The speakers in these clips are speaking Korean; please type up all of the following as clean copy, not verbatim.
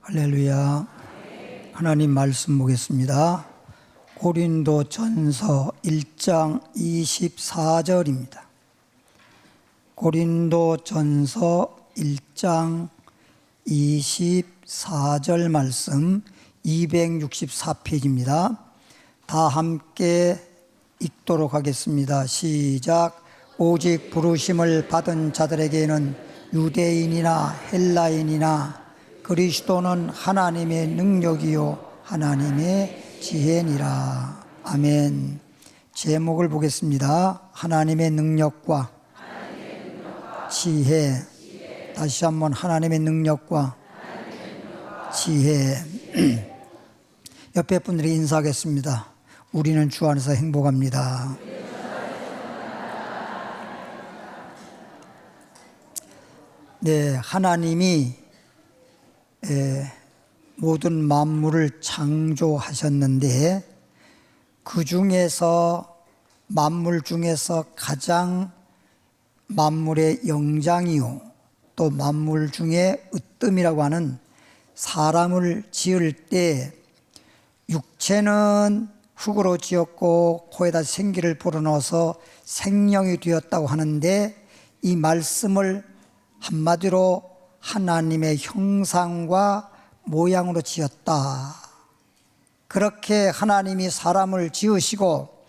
할렐루야. 하나님 말씀 보겠습니다. 고린도전서 1장 24절입니다. 고린도전서 1장 24절 말씀 264페이지입니다. 다 함께 읽도록 하겠습니다. 시작. 오직 부르심을 받은 자들에게는 유대인이나 헬라인이나 그리스도는 하나님의 능력이요 하나님의 지혜니라. 아멘. 제목을 보겠습니다. 하나님의 능력과 지혜. 다시 한번 하나님의 능력과 지혜. 옆에 분들이 인사하겠습니다. 우리는 주 안에서 행복합니다. 네, 하나님이 모든 만물을 창조하셨는데 그 중에서 만물 중에서 가장 만물의 영장이요 또 만물 중에 으뜸이라고 하는 사람을 지을 때 육체는 흙으로 지었고 코에다 생기를 불어넣어서 생명이 되었다고 하는데 이 말씀을 한마디로 하나님의 형상과 모양으로 지었다. 그렇게 하나님이 사람을 지으시고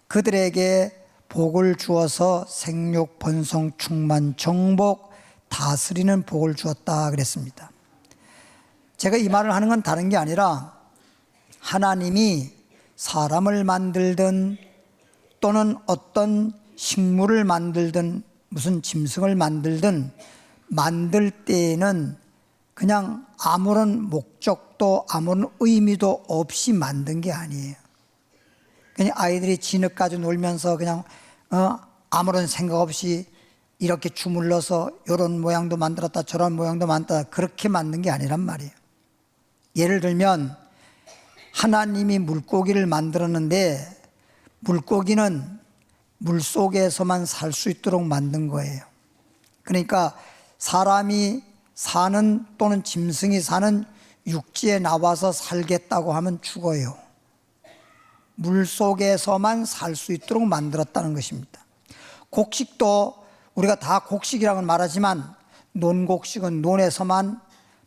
그들에게 복을 주어서 생육, 번성, 충만, 정복, 다스리는 복을 주었다 그랬습니다. 제가 이 말을 하는 건 다른 게 아니라 하나님이 사람을 만들든 또는 어떤 식물을 만들든 무슨 짐승을 만들든 만들 때에는 그냥 아무런 목적도 아무런 의미도 없이 만든 게 아니에요. 그냥 아이들이 진흙 가지고 놀면서 그냥 아무런 생각 없이 이렇게 주물러서 이런 모양도 만들었다 저런 모양도 만들었다 그렇게 만든 게 아니란 말이에요. 예를 들면 하나님이 물고기를 만들었는데 물고기는 물속에서만 살 수 있도록 만든 거예요. 그러니까 사람이 사는 또는 짐승이 사는 육지에 나와서 살겠다고 하면 죽어요. 물속에서만 살 수 있도록 만들었다는 것입니다. 곡식도 우리가 다 곡식이라고 말하지만 논곡식은 논에서만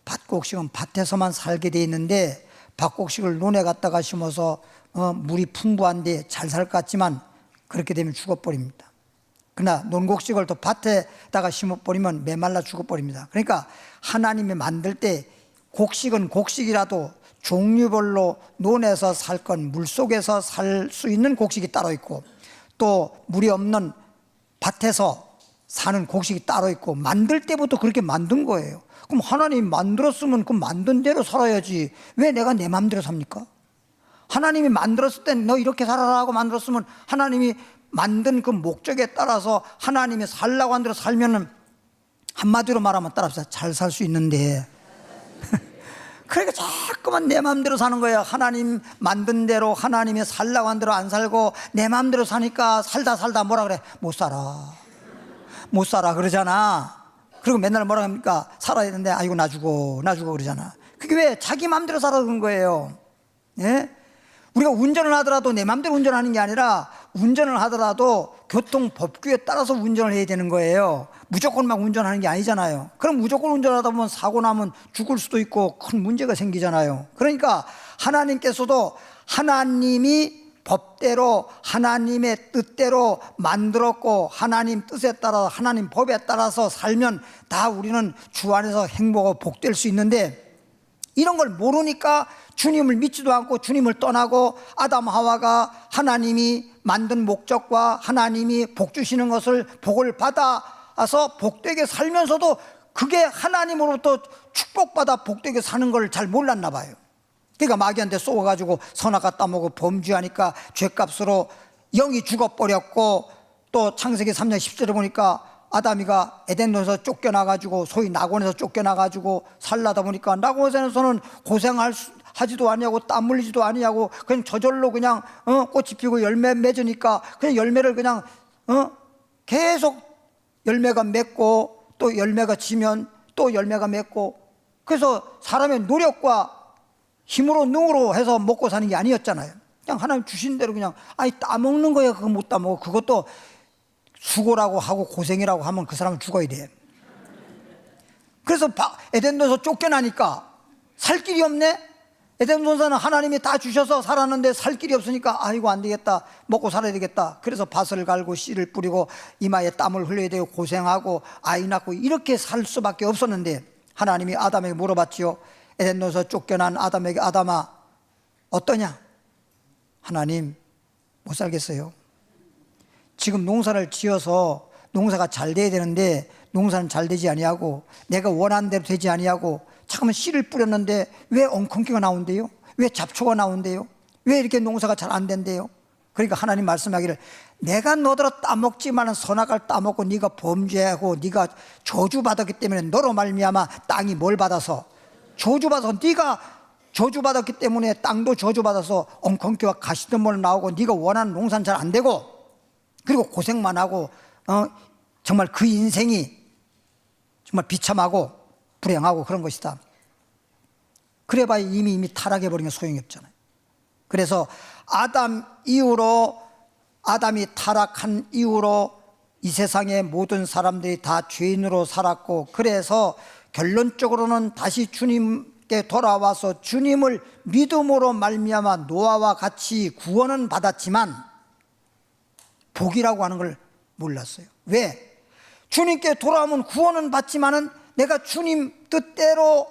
밭곡식은 밭에서만 살게 돼 있는데 밭곡식을 논에 갖다가 심어서 물이 풍부한데 잘 살 것 같지만 그렇게 되면 죽어버립니다. 그러나 논곡식을 또 밭에다가 심어버리면 메말라 죽어버립니다. 그러니까 하나님이 만들 때 곡식은 곡식이라도 종류별로 논에서 살 건 물속에서 살 수 있는 곡식이 따로 있고 또 물이 없는 밭에서 사는 곡식이 따로 있고 만들 때부터 그렇게 만든 거예요. 그럼 하나님이 만들었으면 그 만든 대로 살아야지 왜 내가 내 마음대로 삽니까? 하나님이 만들었을 땐 너 이렇게 살아라 하고 만들었으면 하나님이 만든 그 목적에 따라서 하나님이 살라고 한 대로 살면은 한마디로 말하면 따라합시다. 잘 살 수 있는데 그러니까 자꾸만 내 마음대로 사는 거예요. 하나님 만든 대로 하나님이 살라고 한 대로 안 살고 내 마음대로 사니까 살다 뭐라 그래? 못 살아 그러잖아. 그리고 맨날 뭐라 합니까? 살아야 되는데 아이고 나 죽어 그러잖아. 그게 왜? 자기 마음대로 살아 그런 거예요. 예? 우리가 운전을 하더라도 내 마음대로 운전하는 게 아니라 운전을 하더라도 교통법규에 따라서 운전을 해야 되는 거예요. 무조건 막 운전하는 게 아니잖아요. 그럼 무조건 운전하다 보면 사고 나면 죽을 수도 있고 큰 문제가 생기잖아요. 그러니까 하나님께서도 하나님이 법대로 하나님의 뜻대로 만들었고 하나님 뜻에 따라 하나님 법에 따라서 살면 다 우리는 주 안에서 행복하고 복될 수 있는데 이런 걸 모르니까 주님을 믿지도 않고 주님을 떠나고 아담 하와가 하나님이 만든 목적과 하나님이 복 주시는 것을 복을 받아서 복되게 살면서도 그게 하나님으로부터 축복받아 복되게 사는 걸 잘 몰랐나 봐요. 그러니까 마귀한테 쏘아가지고 선악과 따먹고 범죄하니까 죄값으로 영이 죽어버렸고 또 창세기 3장 10절에 보니까 아담이가 에덴에서 쫓겨나가지고 소위 낙원에서 쫓겨나가지고 살라다 보니까 낙원에서는 고생하지도 아니하고 땀 흘리지도 아니하고 그냥 저절로 그냥 꽃이 피고 열매 맺으니까 그냥 열매를 그냥 계속 열매가 맺고 또 열매가 지면 또 열매가 맺고 그래서 사람의 노력과 힘으로 능으로 해서 먹고 사는 게 아니었잖아요. 그냥 하나님 주신 대로 그냥 따먹는 거야. 그거 못 따먹어. 그것도 수고라고 하고 고생이라고 하면 그 사람은 죽어야 돼. 그래서 에덴동산에서 쫓겨나니까 살 길이 없네. 에덴동산은 하나님이 다 주셔서 살았는데 살 길이 없으니까 아이고 안 되겠다, 먹고 살아야 되겠다. 그래서 밭을 갈고 씨를 뿌리고 이마에 땀을 흘려야 되고 고생하고 아이 낳고 이렇게 살 수밖에 없었는데, 하나님이 아담에게 물어봤지요. 에덴동산에서 쫓겨난 아담에게, 아담아 어떠냐? 하나님, 못 살겠어요. 지금 농사를 지어서 농사가 잘 돼야 되는데 농사는 잘 되지 아니하고 내가 원하는 대로 되지 아니하고, 잠깐만 씨를 뿌렸는데 왜 엉겅퀴가 나온대요? 왜 잡초가 나온대요? 왜 이렇게 농사가 잘 안 된대요? 그러니까 하나님 말씀하기를, 내가 너더러 따먹지만은 선악을 따먹고 네가 범죄하고 네가 저주받았기 때문에 너로 말미암아 땅이 뭘 받아서 저주받아서, 네가 저주받았기 때문에 땅도 저주받아서 엉겅퀴와 가시덤불 나오고 네가 원하는 농사는 잘 안 되고 그리고 고생만 하고 정말 그 인생이 정말 비참하고 불행하고 그런 것이다. 그래봐야 이미 타락해버린 게 소용이 없잖아요. 그래서 아담이 타락한 이후로 이 세상의 모든 사람들이 다 죄인으로 살았고, 그래서 결론적으로는 다시 주님께 돌아와서 주님을 믿음으로 말미암아 노아와 같이 구원은 받았지만 복이라고 하는 걸 몰랐어요. 왜? 주님께 돌아오면 구원은 받지만은 내가 주님 뜻대로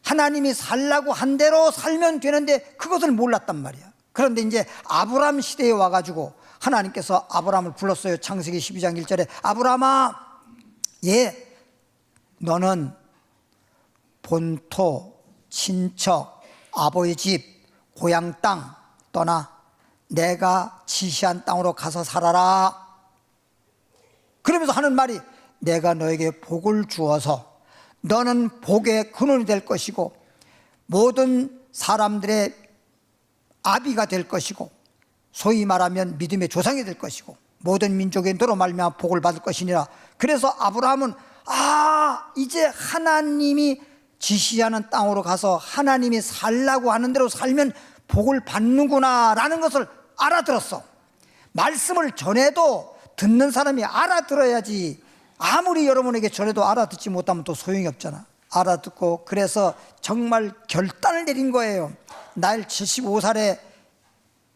하나님이 살라고 한 대로 살면 되는데 그것을 몰랐단 말이야. 그런데 이제 아브람 시대에 와가지고 하나님께서 아브람을 불렀어요. 창세기 12장 1절에 아브람아, 너는 본토, 친척, 아버지 집, 고향 땅 떠나 내가 지시한 땅으로 가서 살아라. 그러면서 하는 말이, 내가 너에게 복을 주어서 너는 복의 근원이 될 것이고 모든 사람들의 아비가 될 것이고 소위 말하면 믿음의 조상이 될 것이고 모든 민족의 너로 말미암아 복을 받을 것이니라. 그래서 아브라함은 이제 하나님이 지시하는 땅으로 가서 하나님이 살라고 하는 대로 살면 복을 받는구나 라는 것을 알아들었어. 말씀을 전해도 듣는 사람이 알아들어야지, 아무리 여러분에게 전해도 알아듣지 못하면 또 소용이 없잖아. 알아듣고 그래서 정말 결단을 내린 거예요. 나이 75살에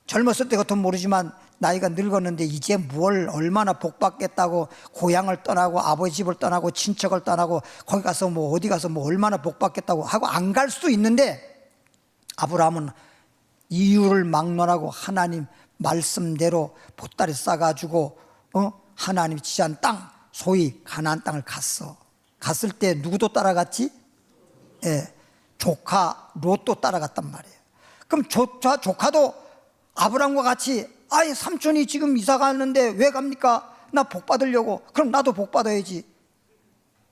젊었을 때 같으면 모르지만 나이가 늙었는데 이제 뭘 얼마나 복 받겠다고 고향을 떠나고 아버지 집을 떠나고 친척을 떠나고 거기 가서 뭐 어디 가서 뭐 얼마나 복 받겠다고 하고 안 갈 수도 있는데, 아브라함은 이유를 막론하고 하나님 말씀대로 보따리 싸가지고 하나님이 지시한 땅, 소위 가나안 땅을 갔어. 갔을 때 누구도 따라갔지? 조카 롯도 따라갔단 말이에요. 그럼 조카도 아브라함과 같이 삼촌이 지금 이사 갔는데 왜 갑니까? 나 복 받으려고. 그럼 나도 복 받아야지.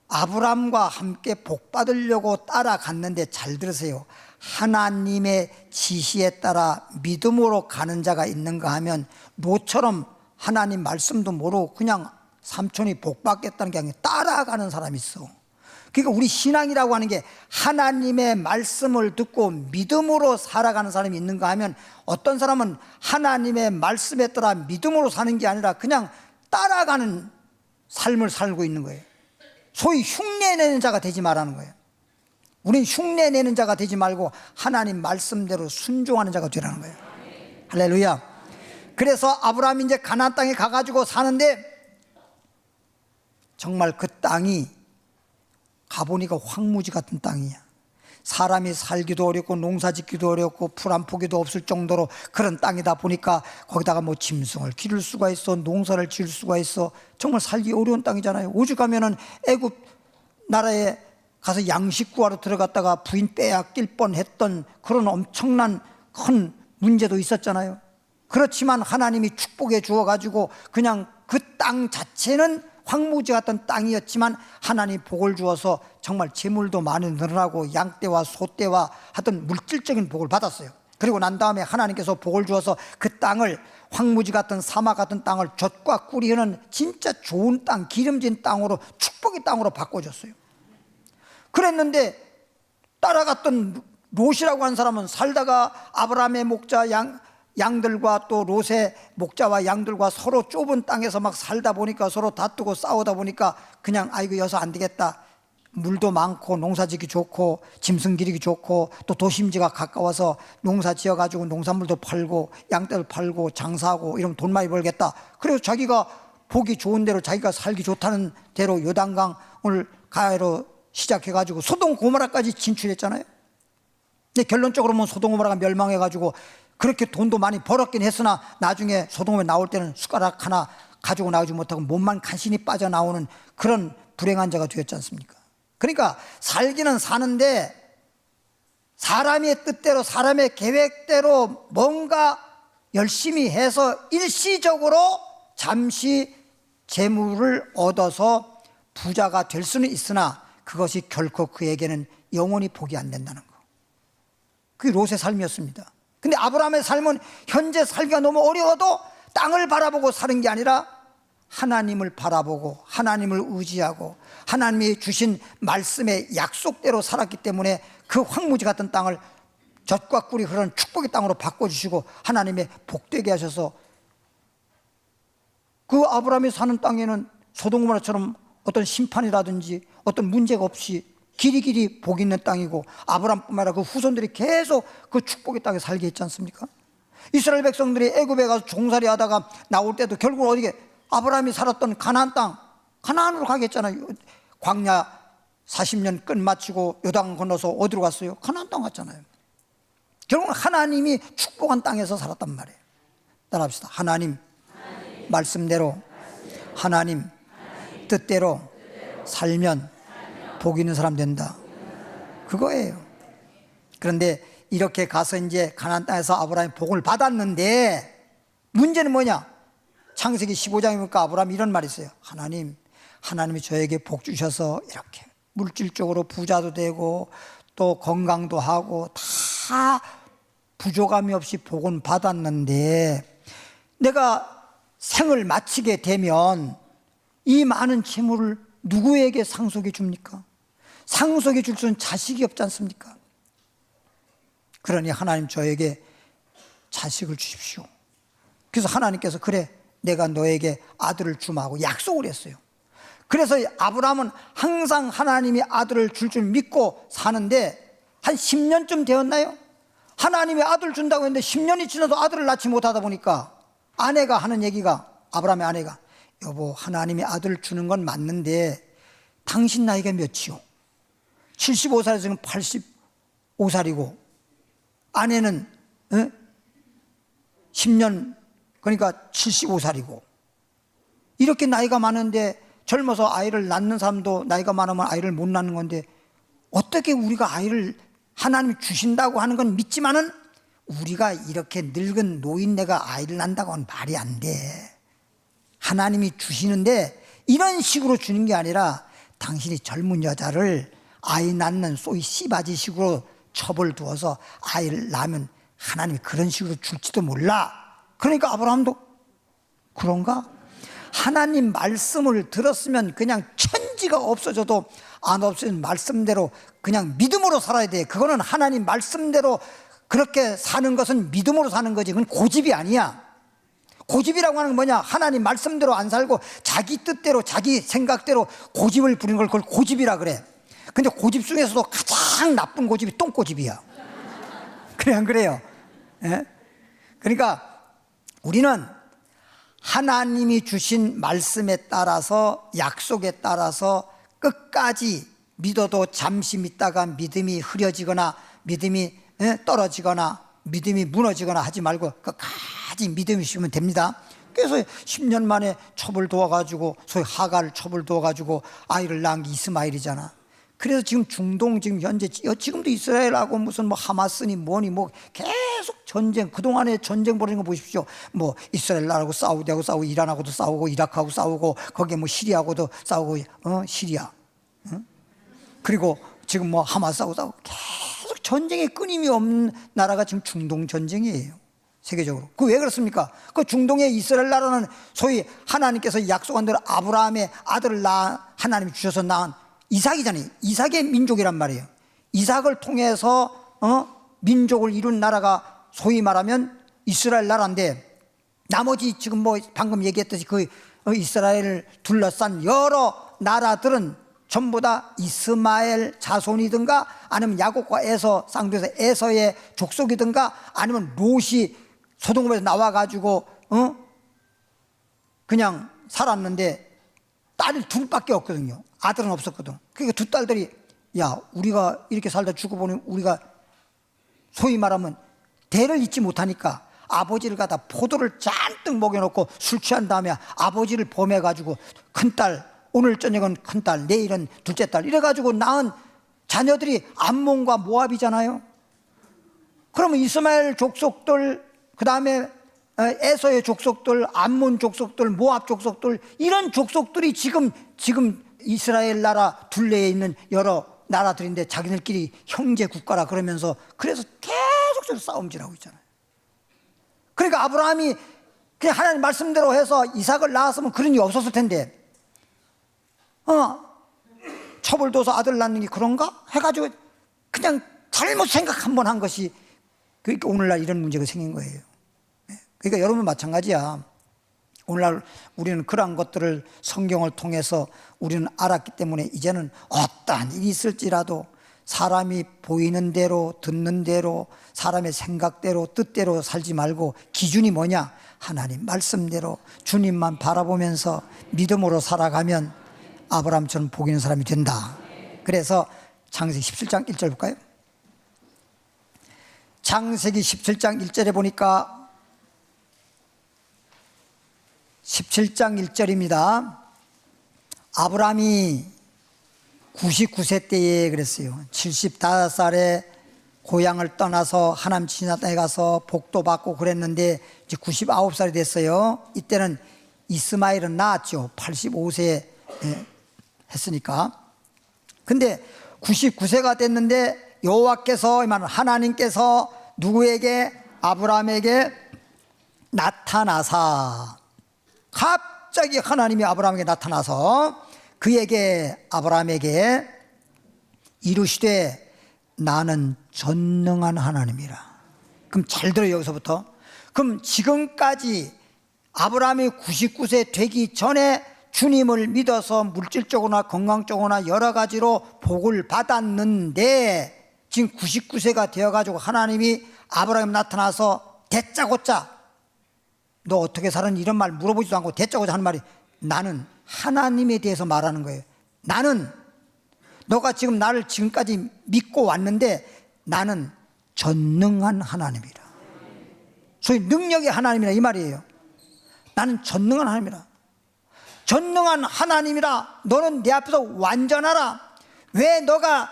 아브라함과 함께 복 받으려고 따라갔는데, 잘 들으세요. 하나님의 지시에 따라 믿음으로 가는 자가 있는가 하면 롯처럼 하나님 말씀도 모르고 그냥 삼촌이 복 받겠다는 게 아니라 따라가는 사람이 있어. 그러니까 우리 신앙이라고 하는 게 하나님의 말씀을 듣고 믿음으로 살아가는 사람이 있는가 하면, 어떤 사람은 하나님의 말씀에 따라 믿음으로 사는 게 아니라 그냥 따라가는 삶을 살고 있는 거예요. 소위 흉내내는 자가 되지 말라는 거예요. 우린 흉내내는 자가 되지 말고 하나님 말씀대로 순종하는 자가 되라는 거예요. 할렐루야. 그래서 아브라함이 이제 가나안 땅에 가가지고 사는데, 정말 그 땅이 가보니까 황무지 같은 땅이야. 사람이 살기도 어렵고 농사 짓기도 어렵고 풀 한 포기도 없을 정도로 그런 땅이다 보니까 거기다가 뭐 짐승을 기를 수가 있어, 농사를 지을 수가 있어. 정말 살기 어려운 땅이잖아요. 오죽하면은 애굽 나라에 가서 양식 구하러 들어갔다가 부인 빼앗길 뻔했던 그런 엄청난 큰 문제도 있었잖아요. 그렇지만 하나님이 축복해 주어가지고 그냥 그 땅 자체는 황무지 같은 땅이었지만 하나님 복을 주어서 정말 재물도 많이 늘어나고 양떼와 소떼와 하여튼 물질적인 복을 받았어요. 그리고 난 다음에 하나님께서 복을 주어서 그 땅을, 황무지 같은 사막 같은 땅을 젖과 꿀이 흐르는 진짜 좋은 땅, 기름진 땅으로, 축복의 땅으로 바꿔줬어요. 그랬는데 따라갔던 롯이라고 하는 사람은 살다가 아브라함의 목자 양들과 또 롯의 목자와 양들과 서로 좁은 땅에서 막 살다 보니까 서로 다투고 싸우다 보니까 그냥 아이고 여기서 안 되겠다. 물도 많고 농사짓기 좋고 짐승 기르기 좋고 또 도심지가 가까워서 농사 지어가지고 농산물도 팔고 양떼를 팔고 장사하고 이러면 돈 많이 벌겠다. 그래서 자기가 보기 좋은 대로 자기가 살기 좋다는 대로 요단강을 가로 시작해가지고 소돔 고모라까지 진출했잖아요. 근데 결론적으로 보면 소돔 고모라가 멸망해가지고 그렇게 돈도 많이 벌었긴 했으나 나중에 소돔에 나올 때는 숟가락 하나 가지고 나오지 못하고 몸만 간신히 빠져나오는 그런 불행한 자가 되었지 않습니까? 그러니까 살기는 사는데 사람의 뜻대로 사람의 계획대로 뭔가 열심히 해서 일시적으로 잠시 재물을 얻어서 부자가 될 수는 있으나 그것이 결코 그에게는 영원히 복이 안 된다는 거. 그게 롯의 삶이었습니다. 근데 아브라함의 삶은 현재 살기가 너무 어려워도 땅을 바라보고 사는 게 아니라 하나님을 바라보고 하나님을 의지하고 하나님이 주신 말씀의 약속대로 살았기 때문에 그 황무지 같은 땅을 젖과 꿀이 흐르는 축복의 땅으로 바꿔주시고 하나님의 복되게 하셔서 그 아브라함이 사는 땅에는 소돔 고모라처럼 어떤 심판이라든지 어떤 문제가 없이 길이길이 복 있는 땅이고 아브라함뿐만 아니라 그 후손들이 계속 그 축복의 땅에 살게 했지 않습니까? 이스라엘 백성들이 애굽에 가서 종살이 하다가 나올 때도 결국 어디게 아브라함이 살았던 가나안 땅, 가나안으로 가겠잖아요. 광야 40년 끝마치고 요단 건너서 어디로 갔어요? 가나안 땅 갔잖아요. 결국은 하나님이 축복한 땅에서 살았단 말이에요. 따라합시다. 하나님 말씀대로 하나님 뜻대로 살면 복 있는 사람 된다. 그거예요. 그런데 이렇게 가서 이제 가나안 땅에서 아브라함이 복을 받았는데 문제는 뭐냐? 창세기 15장에 보니까 아브라함이 이런 말이 있어요. 하나님이 저에게 복 주셔서 이렇게 물질적으로 부자도 되고 또 건강도 하고 다 부족함이 없이 복은 받았는데 내가 생을 마치게 되면 이 많은 재물을 누구에게 상속해 줍니까? 상속해 줄 수는 자식이 없지 않습니까? 그러니 하나님 저에게 자식을 주십시오. 그래서 하나님께서 그래 내가 너에게 아들을 주마고 약속을 했어요. 그래서 아브라함은 항상 하나님이 아들을 줄 줄 믿고 사는데 한 10년쯤 되었나요? 하나님이 아들 준다고 했는데 10년이 지나도 아들을 낳지 못하다 보니까 아내가 하는 얘기가 아브라함의 아내가 여보 하나님이 아들을 주는 건 맞는데 당신 나이가 몇이요? 75살에서 지금 85살이고 아내는 10년 그러니까 75살이고 이렇게 나이가 많은데 젊어서 아이를 낳는 사람도 나이가 많으면 아이를 못 낳는 건데 어떻게 우리가 아이를 하나님이 주신다고 하는 건 믿지만은 우리가 이렇게 늙은 노인네가 아이를 낳는다고 하면 말이 안 돼. 하나님이 주시는데 이런 식으로 주는 게 아니라 당신이 젊은 여자를 아이 낳는 소위 씨바지식으로 첩을 두어서 아이를 낳으면 하나님이 그런 식으로 줄지도 몰라. 그러니까 아브라함도 그런가? 하나님 말씀을 들었으면 그냥 천지가 없어져도 안 없어진 말씀대로 그냥 믿음으로 살아야 돼. 그거는 하나님 말씀대로 그렇게 사는 것은 믿음으로 사는 거지. 그건 고집이 아니야. 고집이라고 하는 건 뭐냐? 하나님 말씀대로 안 살고 자기 뜻대로 자기 생각대로 고집을 부리는 걸 그걸 고집이라 그래. 근데 고집 중에서도 가장 나쁜 고집이 똥고집이야. 그래 안 그래요? 예? 그러니까 우리는 하나님이 주신 말씀에 따라서 약속에 따라서 끝까지 믿어도 잠시 믿다가 믿음이 흐려지거나 믿음이 떨어지거나 믿음이 무너지거나 하지 말고 끝까지 믿음이 있으면 됩니다. 그래서 10년 만에 첩을 두어가지고 소위 하가를 첩을 두어가지고 아이를 낳은 게 이스마엘이잖아. 그래서 지금 중동 지금 현재 지금도 이스라엘하고 무슨 뭐 하마스니 뭐니 뭐 계속 전쟁 그동안에 전쟁 벌이는 거 보십시오. 뭐 이스라엘 나라하고 사우디하고 싸우고 이란하고도 싸우고 이라크하고 싸우고 거기에 뭐 시리아하고도 싸우고 시리아 그리고 지금 뭐 하마스하고 싸우고 계속 전쟁에 끊임이 없는 나라가 지금 중동 전쟁이에요. 세계적으로. 그 왜 그렇습니까? 그 중동의 이스라엘 나라는 소위 하나님께서 약속한 대로 아브라함의 아들을 낳아 하나님이 주셔서 낳은 이삭이잖아요. 이삭의 민족이란 말이에요. 이삭을 통해서 민족을 이룬 나라가 소위 말하면 이스라엘 나라인데, 나머지 지금 뭐 방금 얘기했듯이 그 이스라엘을 둘러싼 여러 나라들은 전부 다 이스마엘 자손이든가 아니면 야곱과 에서 쌍둥이에서 에서의 족속이든가 아니면 롯이 소돔에서 나와가지고 그냥 살았는데 딸이 둘밖에 없거든요. 아들은 없었거든. 그러니까 두 딸들이 야, 우리가 이렇게 살다 죽어보니 우리가 소위 말하면 대를 잇지 못하니까 아버지를 갖다 포도를 잔뜩 먹여놓고 술 취한 다음에 아버지를 범해가지고 큰딸, 오늘 저녁은 큰딸, 내일은 둘째 딸 이래가지고 낳은 자녀들이 암몬과 모압이잖아요. 그러면 이스마엘 족속들, 그 다음에 에서의 족속들, 암몬 족속들, 모압 족속들, 이런 족속들이 지금 이스라엘 나라 둘레에 있는 여러 나라들인데 자기들끼리 형제 국가라 그러면서 그래서 계속적으로 싸움질하고 있잖아요. 그러니까 아브라함이 그냥 하나님 말씀대로 해서 이삭을 낳았으면 그런 일이 없었을 텐데 처벌둬서 아들 낳는 게 그런가? 해가지고 그냥 잘못 생각 한 번 한 것이 그러니까 오늘날 이런 문제가 생긴 거예요. 그러니까 여러분 마찬가지야. 오늘날 우리는 그러한 것들을 성경을 통해서 우리는 알았기 때문에 이제는 어떠한 일이 있을지라도 사람이 보이는 대로 듣는 대로 사람의 생각대로 뜻대로 살지 말고 기준이 뭐냐? 하나님 말씀대로 주님만 바라보면서 믿음으로 살아가면 아브라함처럼 복 있는 사람이 된다. 그래서 창세기 17장 1절 볼까요? 창세기 17장 1절에 보니까 17장 1절입니다. 아브라함이 99세 때에 그랬어요. 75살에 고향을 떠나서 하나님 지난 땅에 가서 복도 받고 그랬는데 이제 99살이 됐어요. 이때는 이스마엘은 낳았죠. 85세에 했으니까. 근데 99세가 됐는데 여호와께서 하나님께서 누구에게? 아브라함에게 나타나사 갑자기 하나님이 아브라함에게 나타나서 그에게 아브라함에게 이르시되 나는 전능한 하나님이라. 그럼 잘 들어요. 여기서부터. 그럼 지금까지 아브라함이 99세 되기 전에 주님을 믿어서 물질적으로나 건강적으로나 여러 가지로 복을 받았는데 지금 99세가 되어가지고 하나님이 아브라함에 나타나서 대짜고짜 너 어떻게 사는 이런 말 물어보지도 않고 대짜고짜 하는 말이 나는 하나님에 대해서 말하는 거예요. 나는 너가 지금 나를 지금까지 믿고 왔는데 나는 전능한 하나님이라. 소위 능력의 하나님이라 이 말이에요. 나는 전능한 하나님이라. 전능한 하나님이라 너는 내 앞에서 완전하라. 왜 너가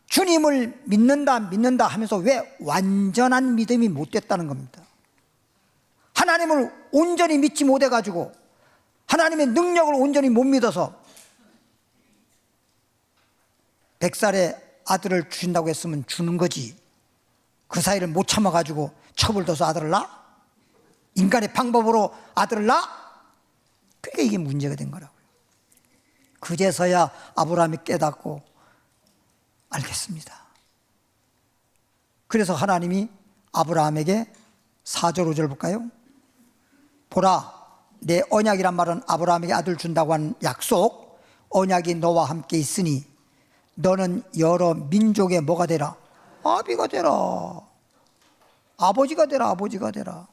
주님을 믿는다 하면서 왜 완전한 믿음이 못 됐다는 겁니다. 하나님을 온전히 믿지 못해가지고 하나님의 능력을 온전히 못 믿어서 100살에 아들을 주신다고 했으면 주는 거지. 그 사이를 못 참아가지고 처벌둬서 아들을 낳아? 인간의 방법으로 아들을 낳아? 그러니까 이게 문제가 된 거라고요. 그제서야 아브라함이 깨닫고 알겠습니다. 그래서 하나님이 아브라함에게 4절 5절 볼까요? 보라 내 언약이란 말은 아브라함에게 아들 준다고 한 약속. 언약이 너와 함께 있으니 너는 여러 민족의 뭐가 되라? 아비가 되라. 아버지가 되라. 아버지가 되라.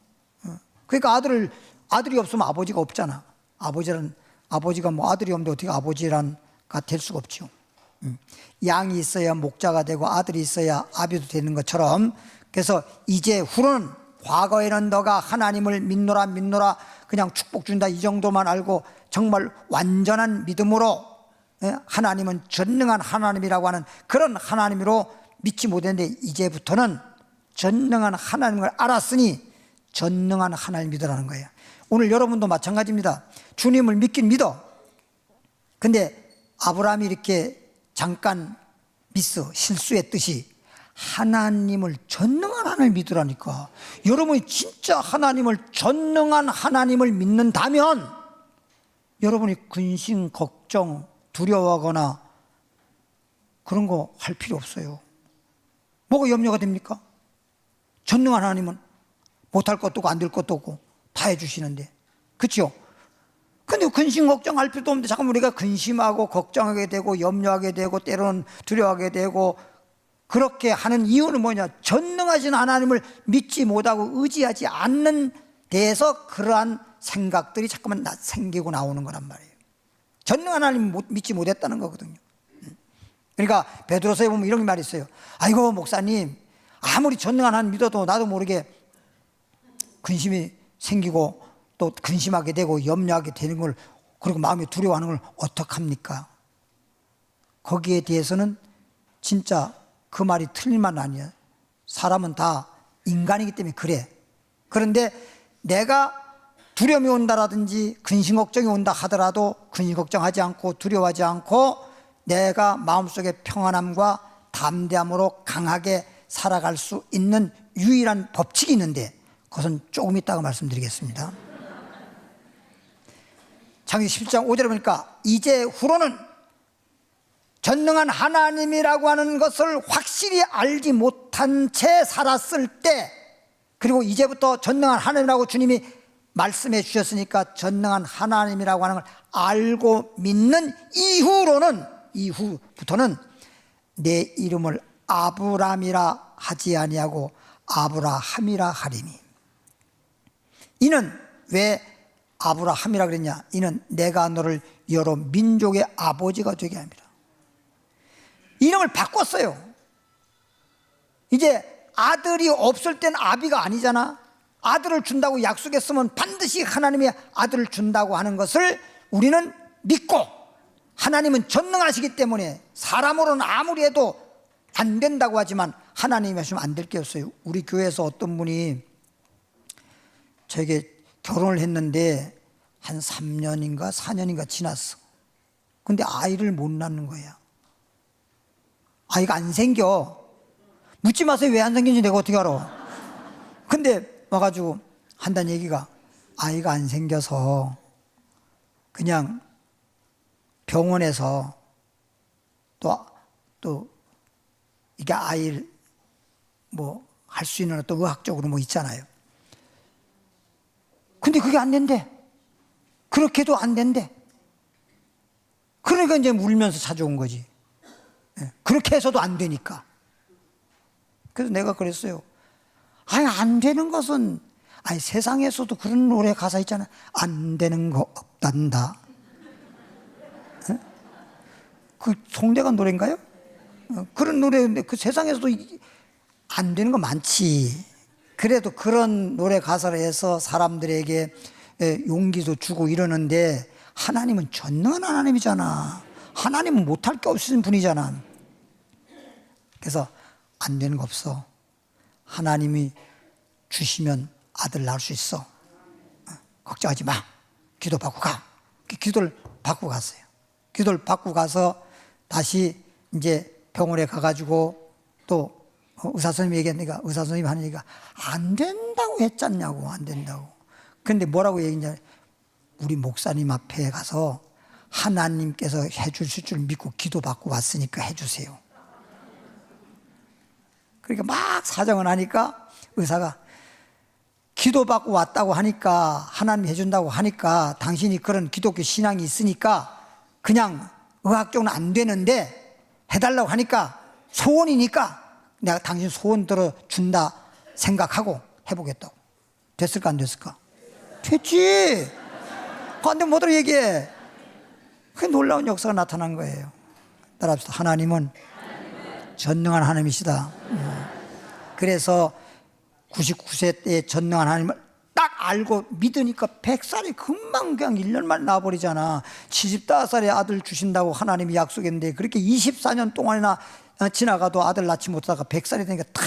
그러니까 아들이 없으면 아버지가 없잖아. 아버지가 뭐 아들이 없는데 어떻게 아버지가 될 수가 없죠. 양이 있어야 목자가 되고 아들이 있어야 아비도 되는 것처럼. 그래서 이제 후로는, 과거에는 너가 하나님을 믿노라 그냥 축복 준다 이 정도만 알고 정말 완전한 믿음으로 하나님은 전능한 하나님이라고 하는 그런 하나님으로 믿지 못했는데 이제부터는 전능한 하나님을 알았으니 전능한 하나님을 믿으라는 거예요. 오늘 여러분도 마찬가지입니다. 주님을 믿긴 믿어. 근데 아브라함이 이렇게 잠깐 실수했듯이 하나님을 전능한 하나님을 믿으라니까. 여러분이 진짜 하나님을 전능한 하나님을 믿는다면 여러분이 근심, 걱정, 두려워하거나 그런 거 할 필요 없어요. 뭐가 염려가 됩니까? 전능한 하나님은 못할 것도 없고 안 될 것도 없고 다 해주시는데, 그렇죠? 근데 근심 걱정할 필요도 없는데 잠깐 우리가 근심하고 걱정하게 되고 염려하게 되고 때로는 두려워하게 되고 그렇게 하는 이유는 뭐냐? 전능하신 하나님을 믿지 못하고 의지하지 않는 데에서 그러한 생각들이 자꾸만 생기고 나오는 거란 말이에요. 전능한 하나님 믿지 못했다는 거거든요. 그러니까 베드로서에 보면 이런 말이 있어요. 아이고 목사님, 아무리 전능한 하나님 믿어도 나도 모르게 근심이 생기고 또 근심하게 되고 염려하게 되는 걸, 그리고 마음이 두려워하는 걸 어떡합니까? 거기에 대해서는 진짜 그 말이 틀린 말은 아니야. 사람은 다 인간이기 때문에 그래. 그런데 내가 두려움이 온다라든지 근심 걱정이 온다 하더라도 근심 걱정하지 않고 두려워하지 않고 내가 마음속에 평안함과 담대함으로 강하게 살아갈 수 있는 유일한 법칙이 있는데 그것은 조금 이따가 말씀드리겠습니다. 창세기 17장 5절에 보니까 이제 후로는 전능한 하나님이라고 하는 것을 확실히 알지 못한 채 살았을 때, 그리고 이제부터 전능한 하나님이라고 주님이 말씀해 주셨으니까 전능한 하나님이라고 하는 걸 알고 믿는 이후부터는 내 이름을 아브람이라 하지 아니하고 아브라함이라 하리니. 이는 왜 아브라함이라 그랬냐? 이는 내가 너를 여러 민족의 아버지가 되게 합니다. 이름을 바꿨어요. 이제 아들이 없을 땐 아비가 아니잖아. 아들을 준다고 약속했으면 반드시 하나님이 아들을 준다고 하는 것을 우리는 믿고, 하나님은 전능하시기 때문에 사람으로는 아무리 해도 안 된다고 하지만 하나님이 하시면 안 될 게 없어요. 우리 교회에서 어떤 분이 저에게 결혼을 했는데 한 3년인가 4년인가 지났어. 근데 아이를 못 낳는 거야. 아이가 안 생겨. 묻지 마세요. 왜 안 생긴지 내가 어떻게 알아. 근데 와가지고 한다는 얘기가, 아이가 안 생겨서 그냥 병원에서 또 이게 아이를 뭐 할 수 있는 또 의학적으로 뭐 있잖아요. 근데 그게 안 된대. 그렇게도 안 된대. 그러니까 이제 울면서 찾아온 거지. 그렇게 해서도 안 되니까. 그래서 내가 그랬어요. 아니, 안 되는 것은, 아니, 세상에서도 그런 노래 가사 있잖아. 안 되는 거 없단다. 그 송대관 노래인가요? 그런 노래인데 그 세상에서도 안 되는 거 많지. 그래도 그런 노래 가사를 해서 사람들에게 용기도 주고 이러는데, 하나님은 전능한 하나님이잖아. 하나님은 못할 게 없으신 분이잖아. 그래서 안 되는 거 없어. 하나님이 주시면 아들 낳을 수 있어. 걱정하지 마. 기도 받고 가. 기도를 받고 갔어요. 기도를 받고 가서 다시 이제 병원에 가가지고 또 의사 선생님이 얘기하니까, 의사 선생님이 하는 얘기가 안 된다고 했잖냐고. 안 된다고. 근데 뭐라고 얘기했냐, 우리 목사님 앞에 가서 하나님께서 해주실 줄 믿고 기도받고 왔으니까 해주세요. 그러니까 막 사정을 하니까 의사가, 기도받고 왔다고 하니까, 하나님 해준다고 하니까, 당신이 그런 기독교 신앙이 있으니까 그냥 의학적으로는 안 되는데 해달라고 하니까, 소원이니까 내가 당신 소원 들어준다 생각하고 해보겠다고. 됐을까 안 됐을까? 됐지. 안 되면 뭐더러 얘기해. 그 놀라운 역사가 나타난 거예요. 따라합시다. 하나님은 전능한 하나님이시다. 그래서 99세 때 전능한 하나님을 딱 알고 믿으니까 100살이 금방 그냥 1년 만에 나와버리잖아. 75살에 아들 주신다고 하나님이 약속했는데, 그렇게 24년 동안이나 지나가도 아들 낳지 못하다가 100살이 되니까 탁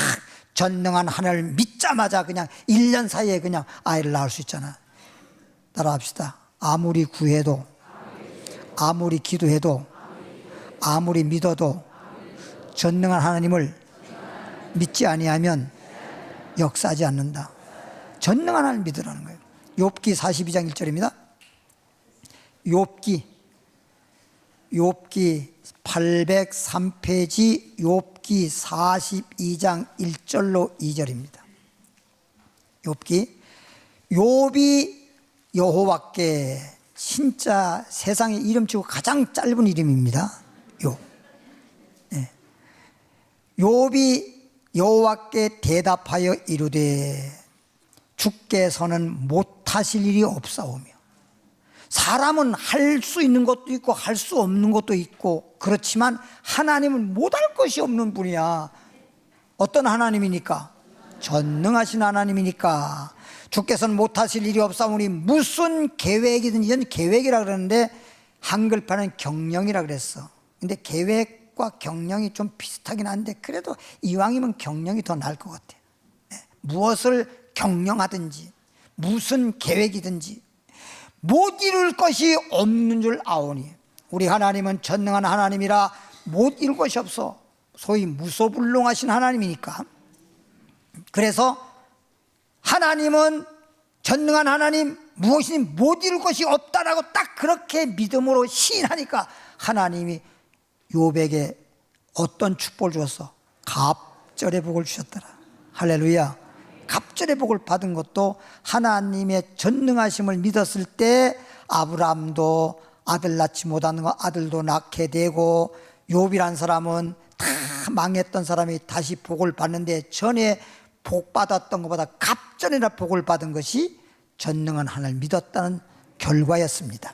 전능한 하나님을 믿자마자 그냥 1년 사이에 그냥 아이를 낳을 수 있잖아. 따라합시다. 아무리 구해도, 아무리 기도해도, 아무리 믿어도 전능한 하나님을 믿지 아니하면 역사하지 않는다. 전능한 하나님을 믿으라는 거예요. 욥기 42장 1절입니다. 욥기 803페이지 욥기 욥기 42장 1절로 2절입니다. 욥이 여호와께 진짜 세상에 이름치고 가장 짧은 이름입니다. 욥. 네. 욥이 여호와께 대답하여 이르되 주께서는 못하실 일이 없사오며, 사람은 할 수 있는 것도 있고 할 수 없는 것도 있고 그렇지만 하나님은 못할 것이 없는 분이야. 어떤 하나님이니까? 전능하신 하나님이니까 주께서는 못하실 일이 없사오니 무슨 계획이든지, 이건 계획이라 그러는데 한글판은 경영이라 그랬어. 근데 계획과 경영이 좀 비슷하긴 한데 그래도 이왕이면 경영이 더 나을 것 같아. 무엇을 경영하든지 무슨 계획이든지 못 이룰 것이 없는 줄 아오니, 우리 하나님은 전능한 하나님이라 못 이룰 것이 없어. 소위 무소불능하신 하나님이니까. 그래서 하나님은 전능한 하나님, 무엇이니 못 이룰 것이 없다라고 딱 그렇게 믿음으로 시인하니까 하나님이 욥에게 어떤 축복을 주었어? 갑절의 복을 주셨더라. 할렐루야. 갑절의 복을 받은 것도 하나님의 전능하심을 믿었을 때 아브라함도 아들 낳지 못하는 거 아들도 낳게 되고, 욥이란 사람은 다 망했던 사람이 다시 복을 받는데 전에 복 받았던 것보다 갑절이나 복을 받은 것이 전능한 하나님을 믿었다는 결과였습니다.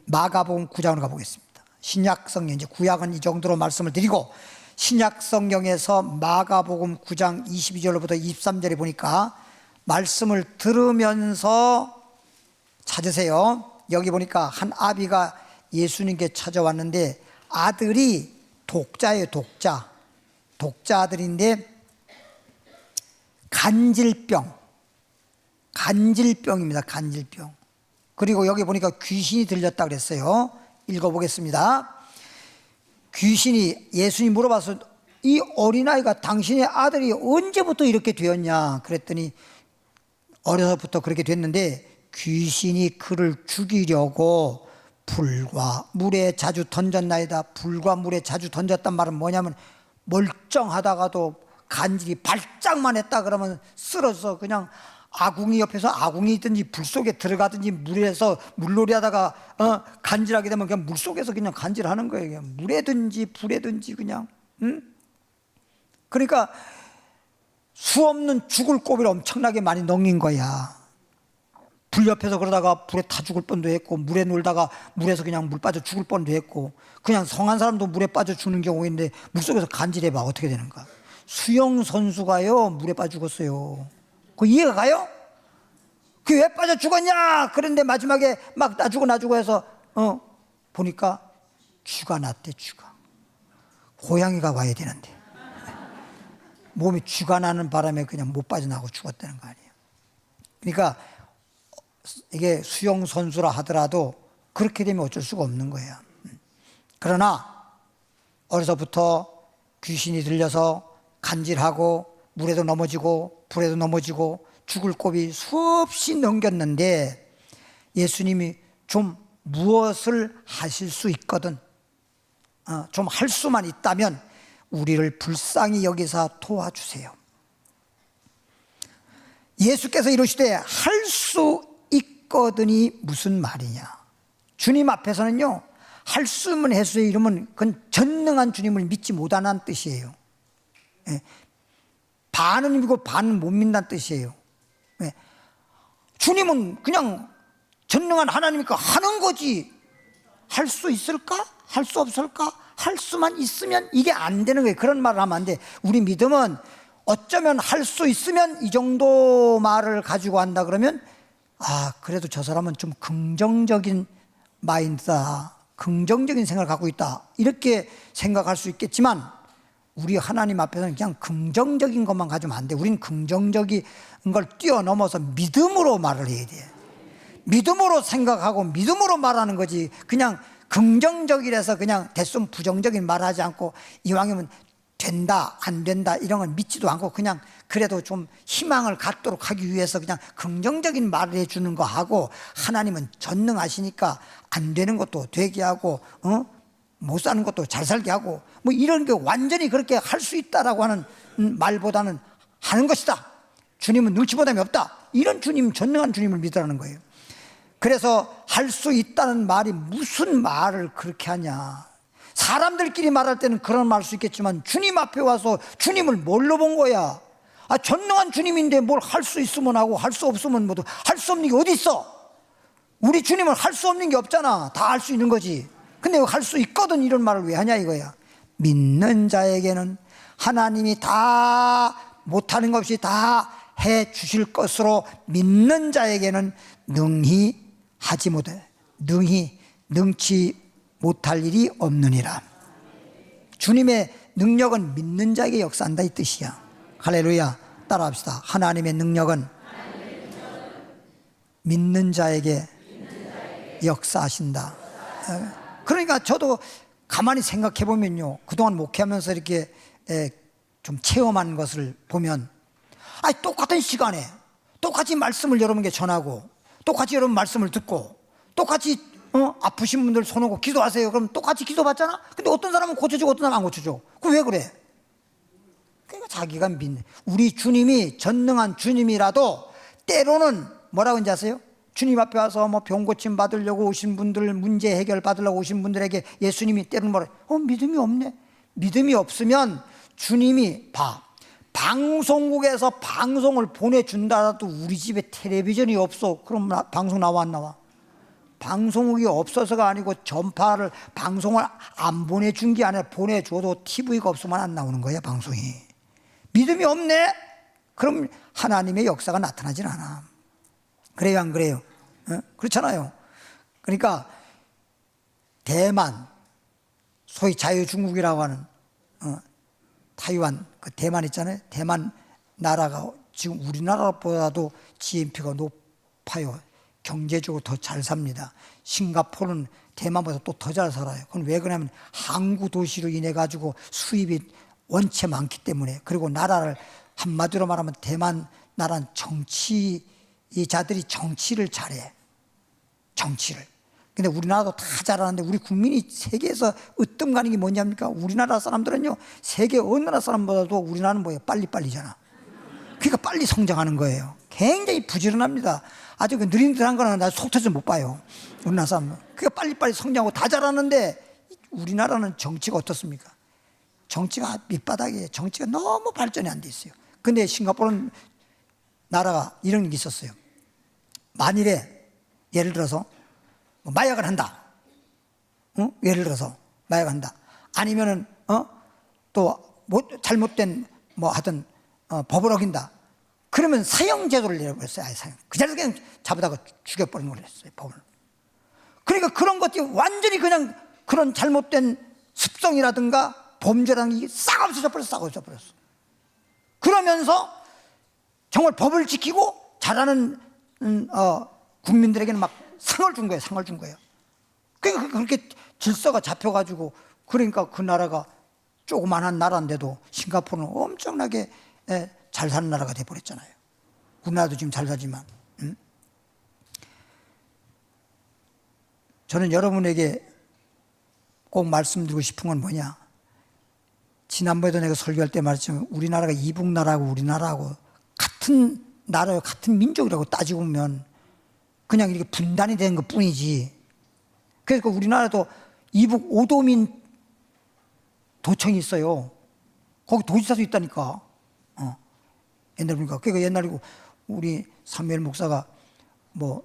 마가복음 9장으로 가보겠습니다. 신약성경, 이제 구약은 이 정도로 말씀을 드리고, 신약성경에서 마가복음 9장 22절로부터 23절에 보니까 말씀을 들으면서 찾으세요. 여기 보니까 한 아비가 예수님께 찾아왔는데 아들이 독자예요. 독자 아들인데 간질병입니다. 간질병. 그리고 여기 보니까 귀신이 들렸다 그랬어요. 읽어보겠습니다. 귀신이 예수님 물어봐서 이 어린아이가 당신의 아들이 언제부터 이렇게 되었냐 그랬더니 어려서부터 그렇게 됐는데 귀신이 그를 죽이려고 불과 물에 자주 던졌나이다. 불과 물에 자주 던졌단 말은 뭐냐면 멀쩡하다가도 간질이 발작만 했다 그러면 쓰러져서 그냥 아궁이 옆에서 아궁이든지 불 속에 들어가든지 물에서 물놀이 하다가 간질하게 되면 그냥 물 속에서 그냥 간질하는 거예요. 그냥 물에든지 불에든지 그냥. 그러니까 수 없는 죽을 고비를 엄청나게 많이 넘긴 거야. 불 옆에서 그러다가 불에 타 죽을 뻔도 했고, 물에 놀다가 물에서 그냥 물 빠져 죽을 뻔도 했고, 그냥 성한 사람도 물에 빠져 죽는 경우가 있는데 물속에서 간질해봐 어떻게 되는가. 수영 선수가요 물에 빠져 죽었어요. 그 이해가 가요? 그 왜 빠져 죽었냐? 그런데 마지막에 막 나 죽어 해서 보니까 쥐가 났대. 쥐가. 고양이가 와야 되는데 몸이 쥐가 나는 바람에 그냥 못 빠져나가고 죽었다는 거 아니에요. 그러니까 이게 수영 선수라 하더라도 그렇게 되면 어쩔 수가 없는 거예요. 그러나 어려서부터 귀신이 들려서 간질하고 물에도 넘어지고 불에도 넘어지고 죽을 고비 수없이 넘겼는데 예수님이 좀 무엇을 하실 수 있거든, 좀 할 수만 있다면 우리를 불쌍히 여기사 도와주세요. 예수께서 이러시되 할 수 있거든이 무슨 말이냐. 주님 앞에서는요 할 수면 해수의 이름은 그건 전능한 주님을 믿지 못하는 뜻이에요. 반은 믿고 반은 못 믿는다는 뜻이에요. 주님은 그냥 전능한 하나님이니까 하는 거지. 할 수 있을까? 할 수 없을까? 할 수만 있으면 이게 안 되는 거예요. 그런 말을 하면 안 돼. 우리 믿음은 어쩌면 할 수 있으면 이 정도 말을 가지고 한다 그러면 그래도 저 사람은 좀 긍정적인 마인드다, 긍정적인 생각을 갖고 있다, 이렇게 생각할 수 있겠지만 우리 하나님 앞에서는 그냥 긍정적인 것만 가지면 안 돼. 우리는 긍정적인 걸 뛰어넘어서 믿음으로 말을 해야 돼. 믿음으로 생각하고 믿음으로 말하는 거지. 그냥 긍정적이라서 그냥 대충 부정적인 말하지 않고 이왕이면 된다 안 된다 이런 걸 믿지도 않고 그냥 그래도 좀 희망을 갖도록 하기 위해서 그냥 긍정적인 말을 해주는 거 하고, 하나님은 전능하시니까 안 되는 것도 되게 하고 못 사는 것도 잘 살게 하고 뭐 이런 게 완전히 그렇게 할 수 있다라고 하는 말보다는 하는 것이다. 주님은 눈치보담이 없다. 이런 주님, 전능한 주님을 믿으라는 거예요. 그래서 할 수 있다는 말이 무슨 말을 그렇게 하냐. 사람들끼리 말할 때는 그런 말 할 수 있겠지만 주님 앞에 와서 주님을 뭘로 본 거야? 전능한 주님인데 뭘 할 수 있으면 하고 할 수 없으면 뭐도 할 수 없는 게 어디 있어? 우리 주님은 할 수 없는 게 없잖아. 다 할 수 있는 거지. 근데 할 수 있거든 이런 말을 왜 하냐 이거야. 믿는 자에게는 하나님이 다 못하는 것 없이 다 해 주실 것으로 믿는 자에게는 능히 하지 못해 능치 못할 일이 없느니라. 주님의 능력은 믿는 자에게 역사한다 이 뜻이야. 할렐루야. 따라합시다. 하나님의 능력은 믿는 자에게 역사하신다. 그러니까 저도 가만히 생각해 보면요, 그동안 목회하면서 이렇게 좀 체험한 것을 보면 똑같은 시간에 똑같이 말씀을 여러분께 전하고 똑같이 여러분 말씀을 듣고 똑같이 아프신 분들 손오고 기도하세요. 그럼 똑같이 기도받잖아. 근데 어떤 사람은 고쳐지고 어떤 사람은 안 고쳐져. 그럼 왜 그래? 그러니까 자기가 믿는, 우리 주님이 전능한 주님이라도 때로는 뭐라고 하는지 아세요? 주님 앞에 와서 뭐 병 고침 받으려고 오신 분들, 문제 해결 받으려고 오신 분들에게 예수님이 때로는 뭐라, 믿음이 없네. 믿음이 없으면 주님이 방송국에서 방송을 보내준다라도 우리 집에 텔레비전이 없어. 그럼 방송 나와 안 나와? 방송국이 없어서가 아니고 전파를, 방송을 안 보내준 게 아니라 보내줘도 TV가 없으면 안 나오는 거야 방송이. 믿음이 없네? 그럼 하나님의 역사가 나타나질 않아. 그래요 안 그래요? 그렇잖아요. 그러니까 대만, 소위 자유중국이라고 하는 타이완, 그 대만 있잖아요. 대만 나라가 지금 우리나라보다도 GNP가 높아요. 경제적으로 더 잘 삽니다. 싱가포르는 대만보다 또 더 잘 살아요. 그건 왜 그러냐면 항구 도시로 인해 가지고 수입이 원체 많기 때문에. 그리고 나라를 한마디로 말하면 대만 나라는 정치자들이 정치를 잘해. 정치를. 근데 우리나라도 다 잘하는데 우리 국민이 세계에서 으뜸 가는 게 뭐냐니까? 우리나라 사람들은요, 세계 어느 나라 사람보다도 우리나라는 뭐예요? 빨리빨리잖아. 그러니까 빨리 성장하는 거예요. 굉장히 부지런합니다. 아주 그 느릿느릿한 거는 나 속 터져 못 봐요. 우리나라 사람은. 그러니까 빨리빨리 성장하고 다 잘하는데 우리나라는 정치가 어떻습니까? 정치가 밑바닥이에요. 정치가 너무 발전이 안 돼 있어요. 근데 싱가포르는 나라가 이런 게 있었어요. 만일에 예를 들어서 마약을 한다. 예를 들어서 마약을 한다. 아니면은 또 뭐 잘못된 뭐 하든 법을 어긴다. 그러면 사형 제도를 내려버렸어요. 사형. 그 자리에서 그냥 잡아다가 죽여버리는 걸 했어요. 법을. 그러니까 그런 것들이 완전히 그냥 그런 잘못된 습성이라든가 범죄라는 게 싹 없어져 버렸어. 싹 없어져 버렸어. 그러면서 정말 법을 지키고 잘하는 국민들에게는 막 상을 준 거예요. 상을 준 거예요. 그러니까 그렇게 질서가 잡혀가지고, 그러니까 그 나라가 조그만한 나라인데도 싱가포르는 엄청나게 잘 사는 나라가 돼버렸잖아요. 우리나라도 지금 잘 살지만. 저는 여러분에게 꼭 말씀드리고 싶은 건 뭐냐, 지난번에도 내가 설교할 때 말했지만 우리나라가 이북 나라하고 우리나라하고 같은 나라요, 같은 민족이라고 따지고 보면 그냥 이렇게 분단이 된 것 뿐이지. 그래서 우리나라도 이북 오도민 도청이 있어요. 거기 도지사도 있다니까. 옛날 보니까. 그러니까 옛날이고 우리 사무엘 목사가 뭐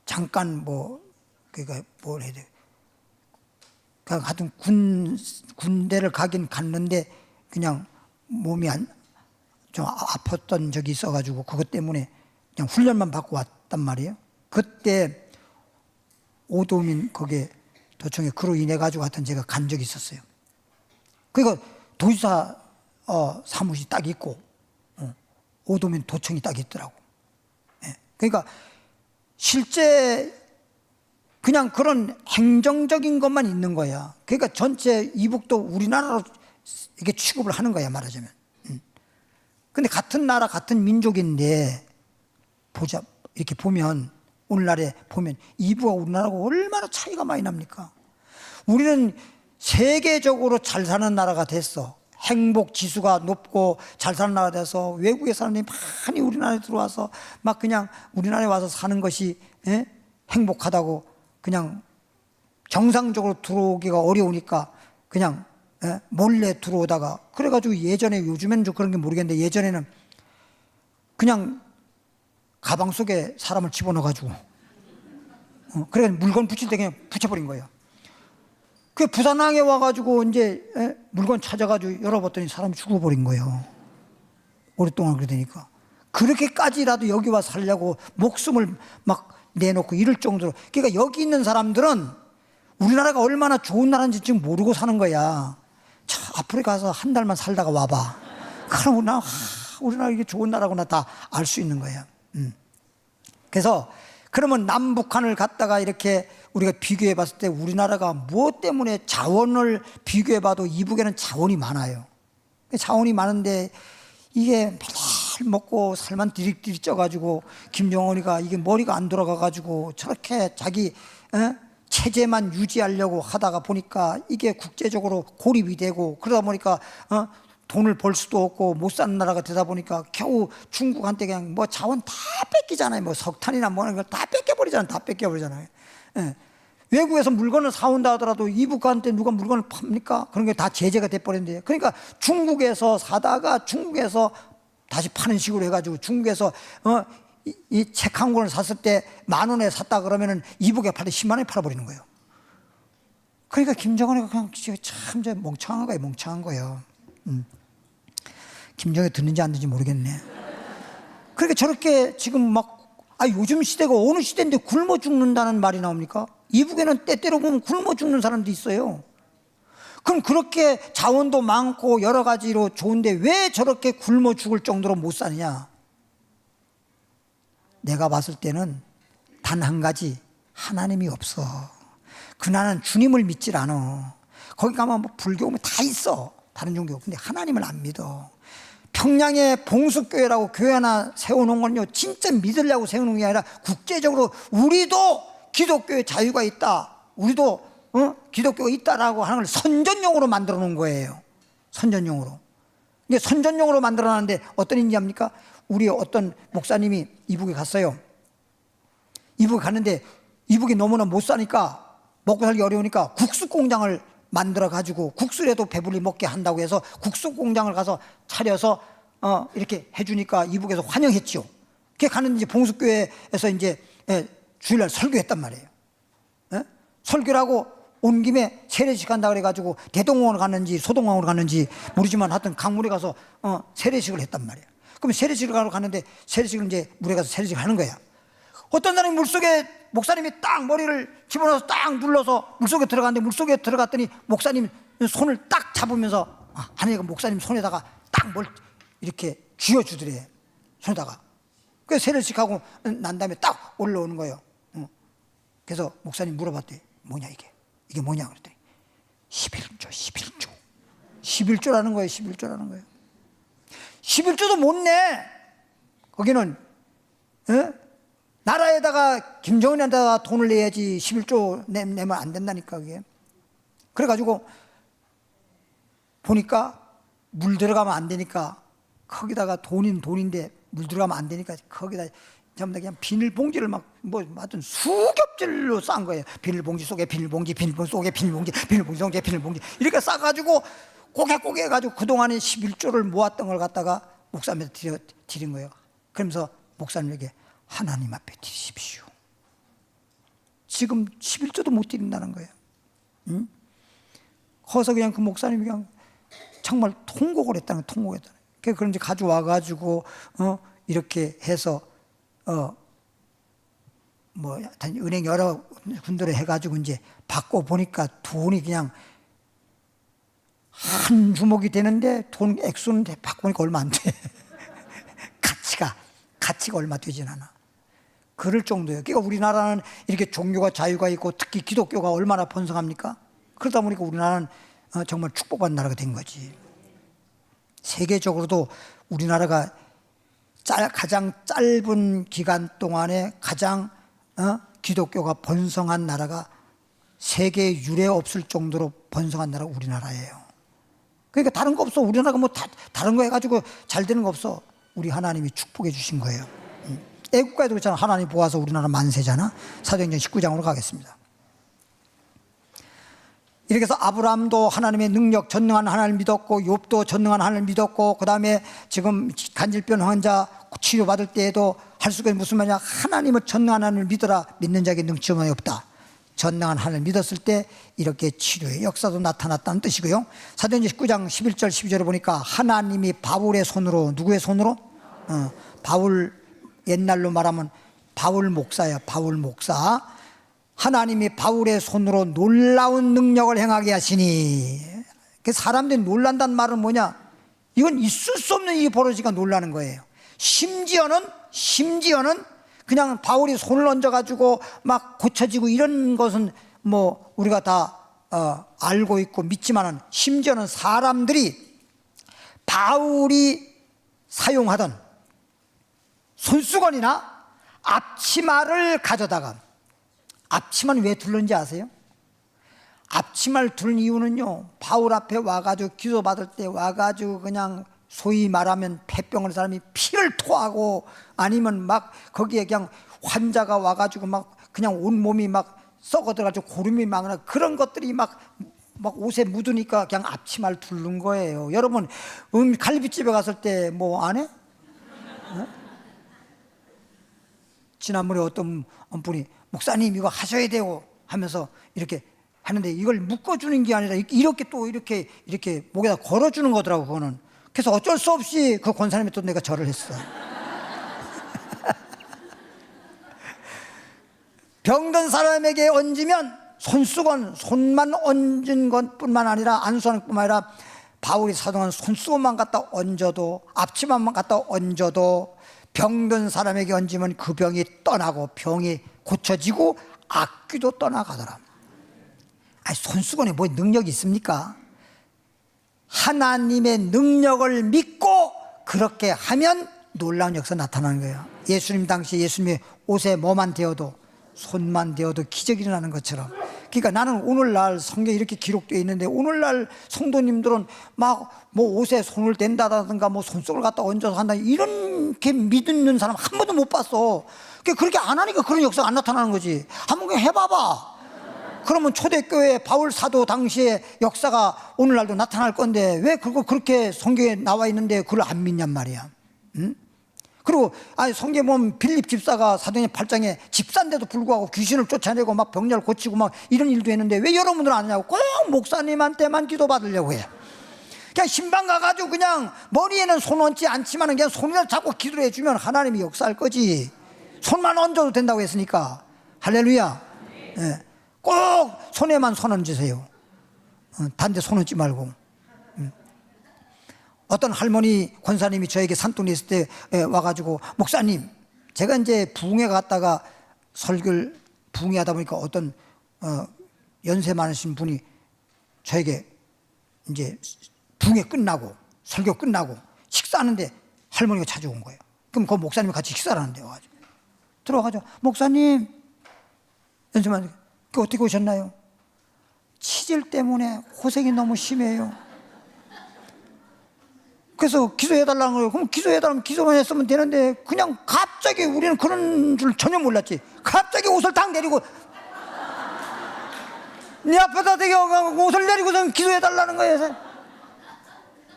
잠깐 그러니까 뭘 해야 돼. 그러니까 하여튼 군대를 가긴 갔는데 그냥 몸이 좀 아팠던 적이 있어가지고 그것 때문에 그냥 훈련만 받고 왔단 말이에요. 그때 오도민 거기에 도청에 그로 인해 가지고 하여튼 제가 간 적이 있었어요. 그러니까 도지사 사무실이 딱 있고 오도민 도청이 딱 있더라고. 그러니까 실제 그냥 그런 행정적인 것만 있는 거야. 그러니까 전체 이북도 우리나라로 이렇게 취급을 하는 거야, 말하자면. 근데 같은 나라 같은 민족인데 이렇게 보면 오늘날에 보면 이북과 우리나라하고 얼마나 차이가 많이 납니까? 우리는 세계적으로 잘 사는 나라가 됐어. 행복 지수가 높고 잘 사는 나라가 돼서 외국의 사람들이 많이 우리나라에 들어와서 막 그냥 우리나라에 와서 사는 것이 행복하다고 그냥 정상적으로 들어오기가 어려우니까 그냥 몰래 들어오다가 그래가지고 예전에 요즘에는 좀 그런 게 모르겠는데 예전에는 그냥 가방 속에 사람을 집어넣어가지고 그래 물건 붙일 때 그냥 붙여버린 거예요. 그 부산항에 와가지고 이제 물건 찾아가지고 열어봤더니 사람이 죽어버린 거예요. 오랫동안 그러다니까. 그렇게까지라도 여기 와 살려고 목숨을 막 내놓고 이럴 정도로. 그러니까 여기 있는 사람들은 우리나라가 얼마나 좋은 나라인지 지금 모르고 사는 거야. 자, 아프리카 가서 한 달만 살다가 와봐. 그럼 우리나라 이게 좋은 나라구나 다 알 수 있는 거예요. 그래서 그러면 남북한을 갖다가 이렇게 우리가 비교해 봤을 때 우리나라가 무엇 때문에 자원을 비교해 봐도 이북에는 자원이 많아요. 자원이 많은데 이게 맨날 먹고 살만 디릭디릭 쪄가지고 김정은이가 이게 머리가 안 돌아가가지고 저렇게 자기 체제만 유지하려고 하다가 보니까 이게 국제적으로 고립이 되고 그러다 보니까 돈을 벌 수도 없고 못 사는 나라가 되다 보니까 겨우 중국한테 그냥 뭐 자원 다 뺏기잖아요. 뭐 석탄이나 뭐 이런 걸 다 뺏겨버리잖아요. 다 뺏겨버리잖아요. 외국에서 물건을 사온다 하더라도 이북한테 누가 물건을 팝니까? 그런 게 다 제재가 돼버렸는데 그러니까 중국에서 사다가 중국에서 다시 파는 식으로 해가지고 중국에서 이 책 한 권을 샀을 때 10,000원에 샀다 그러면은 이북에 팔 때 10만 원에 팔아버리는 거예요. 그러니까 김정은이가 그냥 참 멍청한 거예요. 멍청한 거예요. 김정은이 듣는지 안 듣는지 모르겠네. 그러니까 저렇게 지금 막 요즘 시대가 어느 시대인데 굶어 죽는다는 말이 나옵니까? 이북에는 때때로 보면 굶어 죽는 사람도 있어요. 그럼 그렇게 자원도 많고 여러 가지로 좋은데 왜 저렇게 굶어 죽을 정도로 못 사느냐? 내가 봤을 때는 단 한 가지, 하나님이 없어. 그나는 주님을 믿질 않아. 거기 가면 뭐 불교 다 있어. 다른 종교. 근데 하나님을 안 믿어. 평양에 봉숙교회라고 교회 하나 세워놓은 건요 진짜 믿으려고 세워놓은 게 아니라 국제적으로 우리도 기독교에 자유가 있다, 우리도 기독교가 있다라고 하는 걸 선전용으로 만들어 놓은 거예요. 선전용으로. 근데 선전용으로 만들어 놨는데 어떤 인지 압니까? 우리 어떤 목사님이 이북에 갔어요. 이북에 갔는데 이북이 너무나 못 사니까 먹고 살기 어려우니까 국수 공장을 만들어 가지고 국수라도 배불리 먹게 한다고 해서 국수 공장을 가서 차려서 이렇게 해주니까 이북에서 환영했죠. 그게 가는 이제 봉숙교회에서 이제 주일날 설교했단 말이에요. 설교를 하고 온 김에 세례식 한다 그래가지고 대동강으로 갔는지 소동강으로 갔는지 모르지만 하여튼 강물에 가서 세례식을 했단 말이에요. 그럼 세례식을 하러 갔는데 세례식을 이제 물에 가서 세례식을 하는 거야. 어떤 사람이 물속에 목사님이 딱 머리를 집어넣어서 딱 눌러서 물속에 들어갔는데 물속에 들어갔더니 목사님 손을 딱 잡으면서 하나님가 목사님 손에다가 딱 뭘 이렇게 쥐어주더래. 손에다가. 그래서 세례식하고 난 다음에 딱 올라오는 거예요. 그래서 목사님 물어봤대. 뭐냐 이게? 이게 뭐냐 그랬더니 11조 11조라는 거예요. 11조라는 거예요. 11조도 못 내. 거기는 나라에다가 김정은에다가 돈을 내야지 11조 내면 안 된다니까 그게. 그래가지고 보니까 물 들어가면 안 되니까 거기다가 돈인데 물 들어가면 안 되니까 거기다 전부 다 그냥 비닐봉지를 하여튼 수겹질로 싼 거예요. 비닐봉지 속에 비닐봉지, 비닐봉지 속에 비닐봉지, 비닐봉지 속에 비닐봉지 이렇게 싸가지고 꼬개꼬개 해가지고 그동안에 11조를 모았던 걸 갖다가 목사님한테 드린 거예요. 그러면서 목사님에게 하나님 앞에 드리십시오. 지금 11조도 못 드린다는 거예요. 거기서 그냥 그 목사님이 그냥 정말 통곡을 했다는 거예요. 통곡했다는 거예요. 그걸 이제 가져와가지고 이렇게 해서 은행 여러 군데로 해가지고 이제 받고 보니까 돈이 그냥 한 주먹이 되는데 돈 액수는 받고 보니까 얼마 안 돼. 가치가 얼마 되진 않아. 그럴 정도예요. 그러니까 우리나라는 이렇게 종교가 자유가 있고 특히 기독교가 얼마나 번성합니까? 그러다 보니까 우리나라는 정말 축복받는 나라가 된 거지. 세계적으로도 우리나라가 가장 짧은 기간 동안에 가장 기독교가 번성한 나라가 세계에 유례 없을 정도로 번성한 나라가 우리나라예요. 그러니까 다른 거 없어. 우리나라가 뭐 다른 거 해가지고 잘 되는 거 없어. 우리 하나님이 축복해 주신 거예요. 애국가에도 그렇잖아. 하나님 보아서 우리나라 만세잖아. 사도행전 19장으로 가겠습니다. 이렇게 해서 아브라함도 하나님의 능력, 전능한 하나님을 믿었고, 욥도 전능한 하나님을 믿었고, 그 다음에 지금 간질병 환자 치료받을 때에도 할 수가 무슨 말이냐. 하나님을 전능한 하나님을 믿어라. 믿는 자에게 능치함이 없다. 전능한 하나님을 믿었을 때 이렇게 치료의 역사도 나타났다는 뜻이고요. 사도행전 19장 11절 12절에 보니까 하나님이 바울의 손으로, 누구의 손으로? 바울, 옛날로 말하면 바울 목사야. 바울 목사. 하나님이 바울의 손으로 놀라운 능력을 행하게 하시니. 사람들이 놀란다는 말은 뭐냐? 이건 있을 수 없는 일이 벌어지니까 놀라는 거예요. 심지어는 그냥 바울이 손을 얹어가지고 막 고쳐지고 이런 것은 뭐 우리가 다 알고 있고 믿지만은, 심지어는 사람들이 바울이 사용하던 손수건이나 앞치마를 가져다가, 앞치마는 왜 둘렀는지 아세요? 앞치마를 두른 이유는요, 바울 앞에 와가지고 기도받을 때 와가지고 그냥 소위 말하면 폐병을 사람이 피를 토하고, 아니면 막 거기에 그냥 환자가 와가지고 막 그냥 온 몸이 막 썩어들어가지고 고름이 막 나, 그런 것들이 막 옷에 묻으니까 그냥 앞치마를 두른 거예요. 여러분 갈비집에 갔을 때 뭐 안 해? 지난번에 어떤 분이 목사님 이거 하셔야 돼요 하면서 이렇게 하는데, 이걸 묶어주는 게 아니라 이렇게 또 이렇게 목에다 걸어주는 거더라고, 그거는. 그래서 어쩔 수 없이 그 권사님이 또 내가 절을 했어. 병든 사람에게 얹으면 손수건, 손만 얹은 것뿐만 아니라, 안수하는 뿐만 아니라 바울이 사동한 손수건만 갖다 얹어도, 앞치마만 갖다 얹어도 병든 사람에게 얹으면 그 병이 떠나고 병이 고쳐지고 악귀도 떠나가더라. 아니, 손수건에 뭐 능력이 있습니까? 하나님의 능력을 믿고 그렇게 하면 놀라운 역사 나타나는 거예요. 예수님 당시 예수님의 옷에 뭐만 대어도, 손만 대어도 기적이 일어나는 것처럼. 그러니까 나는 오늘날 성경에 이렇게 기록되어 있는데, 오늘날 성도님들은 막 뭐 옷에 손을 댄다든가 뭐 손속을 갖다 얹어서 한다, 이렇게 믿는 사람 한 번도 못 봤어. 그렇게 안 하니까 그런 역사가 안 나타나는 거지. 한번 해봐봐. 그러면 초대교회 바울 사도 당시의 역사가 오늘날도 나타날 건데, 왜 그거 그렇게 성경에 나와 있는데 그걸 안 믿냔 말이야. 응? 그리고 성경에 보면 빌립 집사가 사도행전 8장에 집사인데도 불구하고 귀신을 쫓아내고 막 병자를 고치고 막 이런 일도 했는데, 왜 여러분들은 안 하냐고. 꼭 목사님한테만 기도받으려고 해. 그냥 신방 가가지고 그냥 머리에는 손 얹지 않지만 그냥 손을 잡고 기도를 해주면 하나님이 역사할 거지. 손만 얹어도 된다고 했으니까. 할렐루야. 네. 꼭 손에만 손 얹으세요. 다른 데 손 얹지 말고. 어떤 할머니 권사님이 저에게 산동네에 있을 때 와가지고, 목사님, 제가 이제 부흥회 갔다가 설교를 부흥회 하다 보니까 어떤 연세 많으신 분이 저에게 이제 부흥회 끝나고 설교 끝나고 식사하는데 할머니가 찾아온 거예요. 그럼 그 목사님이 같이 식사를 하는데 와가지고 들어와가지고, 목사님, 연세 많으니까 그 어떻게 오셨나요? 치질 때문에 고생이 너무 심해요. 그래서 기도해달라는 거예요. 그럼 기도해달라면 기도만 했으면 되는데, 그냥 갑자기, 우리는 그런 줄 전혀 몰랐지, 갑자기 옷을 딱 내리고 네 앞에다 대게 옷을 내리고서 기도해달라는 거예요.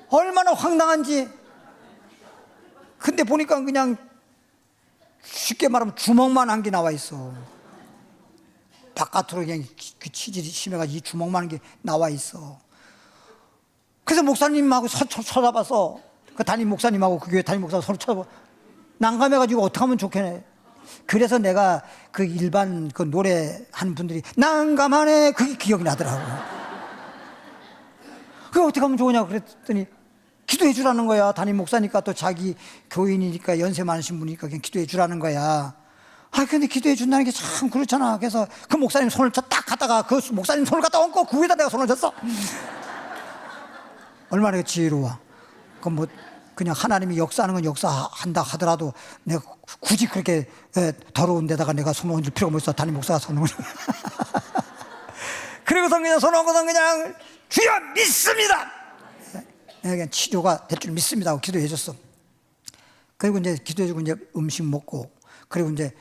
얼마나 황당한지. 근데 보니까 그냥 쉽게 말하면 주먹만 한 게 나와 있어. 바깥으로 그냥 그 치질이 심해가지고 이 주먹만 한 게 나와 있어. 그래서 목사님하고 쳐다봐서, 그 담임 목사님하고 그 교회 담임 목사가 서로 쳐다봐, 난감해가지고 어떻게 하면 좋겠네. 그래서 내가 그 일반 그 노래 하는 분들이 난감하네, 그게 기억이 나더라고. 그게 어떻게 하면 좋으냐고 그랬더니 기도해 주라는 거야. 담임 목사니까 또 자기 교인이니까 연세 많으신 분이니까 그냥 기도해 주라는 거야. 근데 기도해 준다는 게 참 그렇잖아. 그래서 그 목사님 손을 딱 갖다가, 그 목사님 손을 갖다 얹고 그 위에다 내가 손을 얹었어. 얼마나 지혜로워. 그럼 뭐 그냥 하나님이 역사하는 건 역사한다 하더라도 내가 굳이 그렇게 더러운 데다가 내가 손을 얹을 필요가 뭐 있어. 담임 목사가 손을 그리고서 그냥 손 얹고서 그냥 주여 믿습니다. 그냥 치료가 될 줄 믿습니다 하고 기도해 줬어. 그리고 이제 기도해주고 이제 음식 먹고, 그리고 이제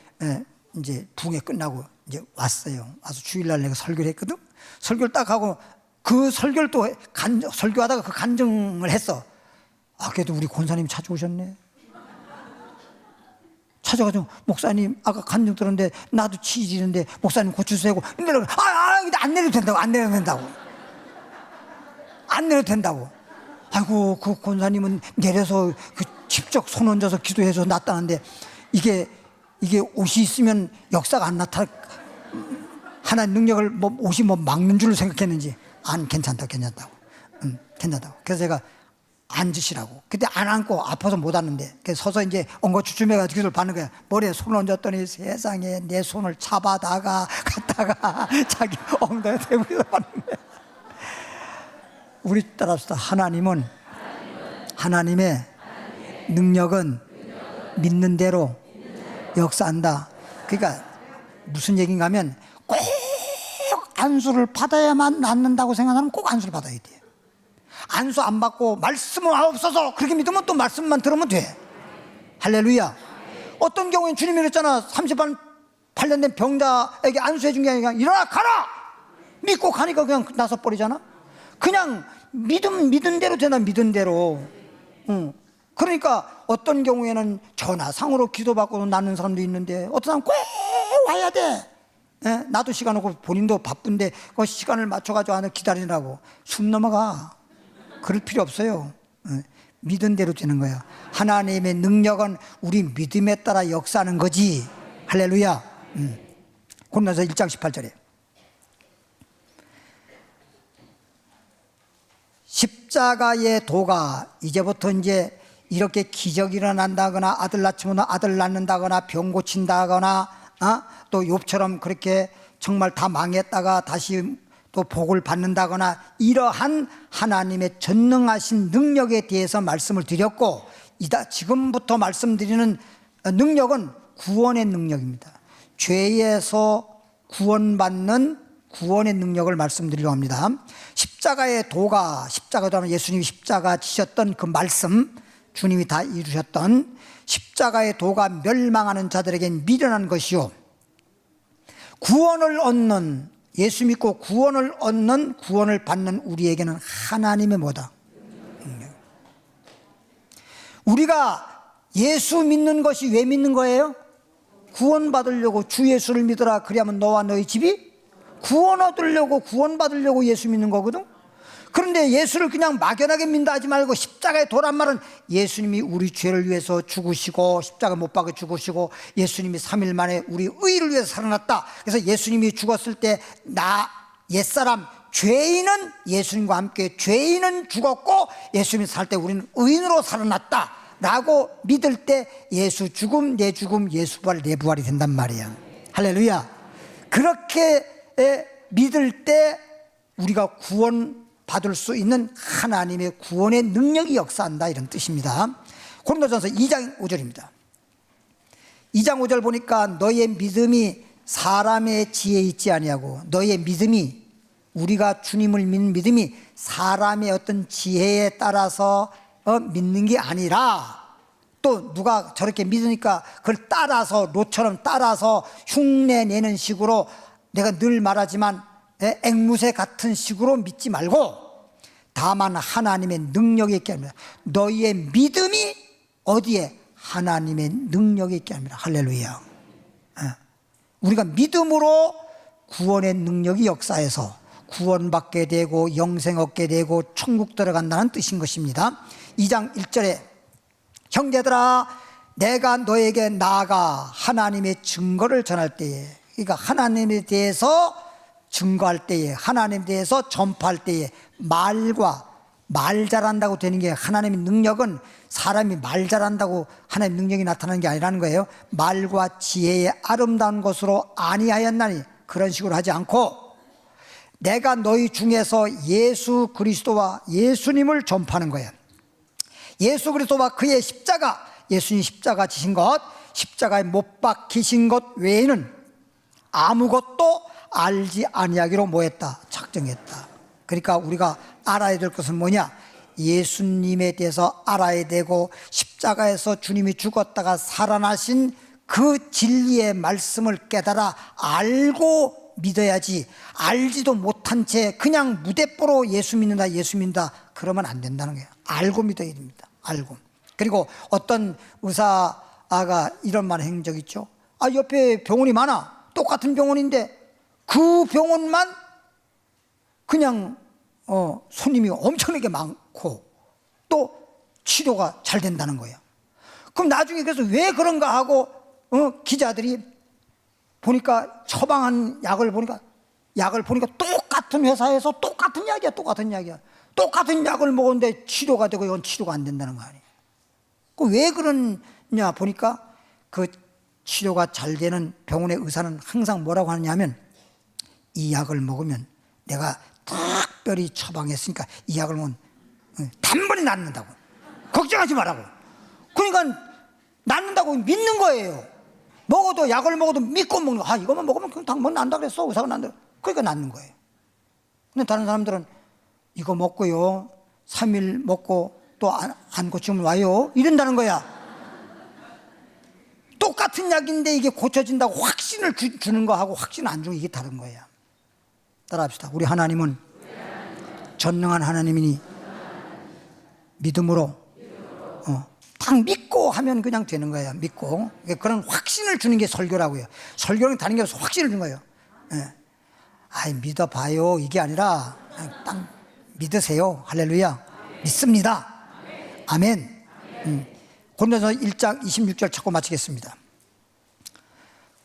부흥회 끝나고 이제 왔어요. 와서 주일날 내가 설교를 했거든. 설교를 딱 하고 그 설교를 또 설교하다가 그 간증을 했어. 아, 그래도 우리 권사님이 찾아오셨네. 찾아가지고, 목사님 아까 간증 들었는데 나도 치질인데 목사님 고쳐주세요. 근데 안 내려도 된다고. 안 내려도 된다고. 안 내려도 된다고. 아이고, 그 권사님은 내려서 그 직접 손 얹어서 기도해서 낫다는데 이게 옷이 있으면 역사가 안 나타. 하나님 능력을 옷이 막는 줄로 생각했는지 안 괜찮다고. 괜찮다고. 그래서 제가 앉으시라고. 그때 안 앉고 아파서 못 앉는데, 그래서 서서 이제 엉거주춤해가지고 기도를 받는 거야. 머리에 손을 얹었더니 세상에 내 손을 잡아다가 갔다가 자기 엉덩이에 대고 받는 거야. 우리 따라합시다. 하나님의 능력은 믿는 대로 역사한다. 그러니까 무슨 얘기인가 하면, 꼭 안수를 받아야만 낫는다고 생각하면 꼭 안수를 받아야 돼. 안수 안 받고 말씀은 없어서 그렇게 믿으면 또 말씀만 들으면 돼. 할렐루야. 어떤 경우엔 주님이 그랬잖아. 38년 된 병자에게 안수해 준 게 아니라 일어나 가라 믿고 가니까 그냥 나서 버리잖아. 그냥 믿은 대로 되나. 믿은 대로. 그러니까 어떤 경우에는 전화상으로 기도받고 낫는 사람도 있는데, 어떤 사람은 꼭 와야 돼. 나도 시간 없고 본인도 바쁜데 그 시간을 맞춰가지고 안에 기다리라고 숨 넘어가. 그럴 필요 없어요. 믿은 대로 되는 거야. 하나님의 능력은 우리 믿음에 따라 역사하는 거지. 할렐루야. 고린도서 1장 18절에 십자가의 도가, 이제부터 이제 이렇게 기적이 일어난다거나 아들 낳지면 아들 낳는다거나 병 고친다거나 또 욥처럼 그렇게 정말 다 망했다가 다시 또 복을 받는다거나, 이러한 하나님의 전능하신 능력에 대해서 말씀을 드렸고, 지금부터 말씀드리는 능력은 구원의 능력입니다. 죄에서 구원받는 구원의 능력을 말씀드리려고 합니다. 십자가의 도가, 십자가도 하면 예수님이 십자가 지셨던 그 말씀, 주님이 다 이루셨던 십자가의 도가 멸망하는 자들에게 미련한 것이요, 구원을 얻는, 예수 믿고 구원을 얻는, 구원을 받는 우리에게는 하나님의 뭐다? 우리가 예수 믿는 것이 왜 믿는 거예요? 구원 받으려고. 주 예수를 믿어라 그리하면 너와 너희 집이 구원 얻으려고, 구원 받으려고 예수 믿는 거거든. 그런데 예수를 그냥 막연하게 믿는다 하지 말고, 십자가에 도란 말은 예수님이 우리 죄를 위해서 죽으시고 십자가 못 박아 죽으시고 예수님이 3일 만에 우리 의를 위해서 살아났다. 그래서 예수님이 죽었을 때 나 옛사람 죄인은 예수님과 함께 죄인은 죽었고 예수님이 살 때 우리는 의인으로 살아났다 라고 믿을 때 예수 죽음 내 죽음 예수 부활 내 부활이 된단 말이야. 할렐루야. 그렇게 믿을 때 우리가 구원 받을 수 있는 하나님의 구원의 능력이 역사한다, 이런 뜻입니다. 고린도전서 2장 5절입니다. 2장 5절 보니까 너의 믿음이 사람의 지혜에 있지 아니하고, 너의 믿음이, 우리가 주님을 믿는 믿음이 사람의 어떤 지혜에 따라서 믿는 게 아니라, 또 누가 저렇게 믿으니까 그걸 따라서, 롯처럼 따라서 흉내 내는 식으로, 내가 늘 말하지만 앵무새 같은 식으로 믿지 말고, 다만 하나님의 능력이 있게 합니다. 너희의 믿음이 어디에? 하나님의 능력이 있게 합니다. 할렐루야. 우리가 믿음으로 구원의 능력이 역사해서 구원받게 되고 영생 얻게 되고 천국 들어간다는 뜻인 것입니다. 2장 1절에 형제들아 내가 너에게 나아가 하나님의 증거를 전할 때에, 그러니까 하나님에 대해서 증거할 때에, 하나님에 대해서 전파할 때에, 말 잘한다고 되는 게, 하나님의 능력은 사람이 말 잘한다고 하나님의 능력이 나타나는 게 아니라는 거예요. 말과 지혜의 아름다운 것으로 아니하였나니, 그런 식으로 하지 않고 내가 너희 중에서 예수 그리스도와 예수님을 전파하는 거예요. 예수 그리스도와 그의 십자가, 예수님 십자가 지신 것, 십자가에 못 박히신 것 외에는 아무것도 알지 아니하기로 뭐했다? 작정했다. 그러니까 우리가 알아야 될 것은 뭐냐? 예수님에 대해서 알아야 되고 십자가에서 주님이 죽었다가 살아나신 그 진리의 말씀을 깨달아 알고 믿어야지, 알지도 못한 채 그냥 무대뽀로 예수 믿는다 예수 믿는다 그러면 안 된다는 거예요. 알고 믿어야 됩니다. 알고. 그리고 어떤 의사가 이런 말 한 적 있죠. 옆에 병원이 많아. 똑같은 병원인데 그 병원만 그냥 손님이 엄청나게 많고 또 치료가 잘 된다는 거예요. 그럼 나중에 그래서 왜 그런가 하고 기자들이 보니까 처방한 약을 보니까 똑같은 회사에서 똑같은 약이야. 똑같은 약을 먹었는데 치료가 되고 이건 치료가 안 된다는 거 아니에요. 왜 그러냐 보니까 그 치료가 잘 되는 병원의 의사는 항상 뭐라고 하느냐면 이 약을 먹으면 내가 특별히 처방했으니까 이 약을 먹으면 단번에 낫는다고. 걱정하지 말라고. 그러니까 낫는다고 믿는 거예요. 약을 먹어도 믿고 먹는 거. 이거만 먹으면 그냥 당번 난다 그랬어. 의사가 난다. 그러니까 낫는 거예요. 근데 다른 사람들은 이거 먹고요 3일 먹고 또 안 고치면 와요 이런다는 거야. 똑같은 약인데 이게 고쳐진다고 확신을 주는 거하고 확신 안 주는 게 이게 다른 거야. 따라합시다. 우리 하나님은 전능한 하나님이니 믿음으로 딱 믿고 하면 그냥 되는 거예요. 믿고. 그런 확신을 주는 게 설교라고요. 설교는 다른 게 없어. 확신을 주는 거예요. 믿어봐요 이게 아니라 딱 믿으세요. 할렐루야. 믿습니다. 아멘. 고린도전서 1장 26절 찾고 마치겠습니다.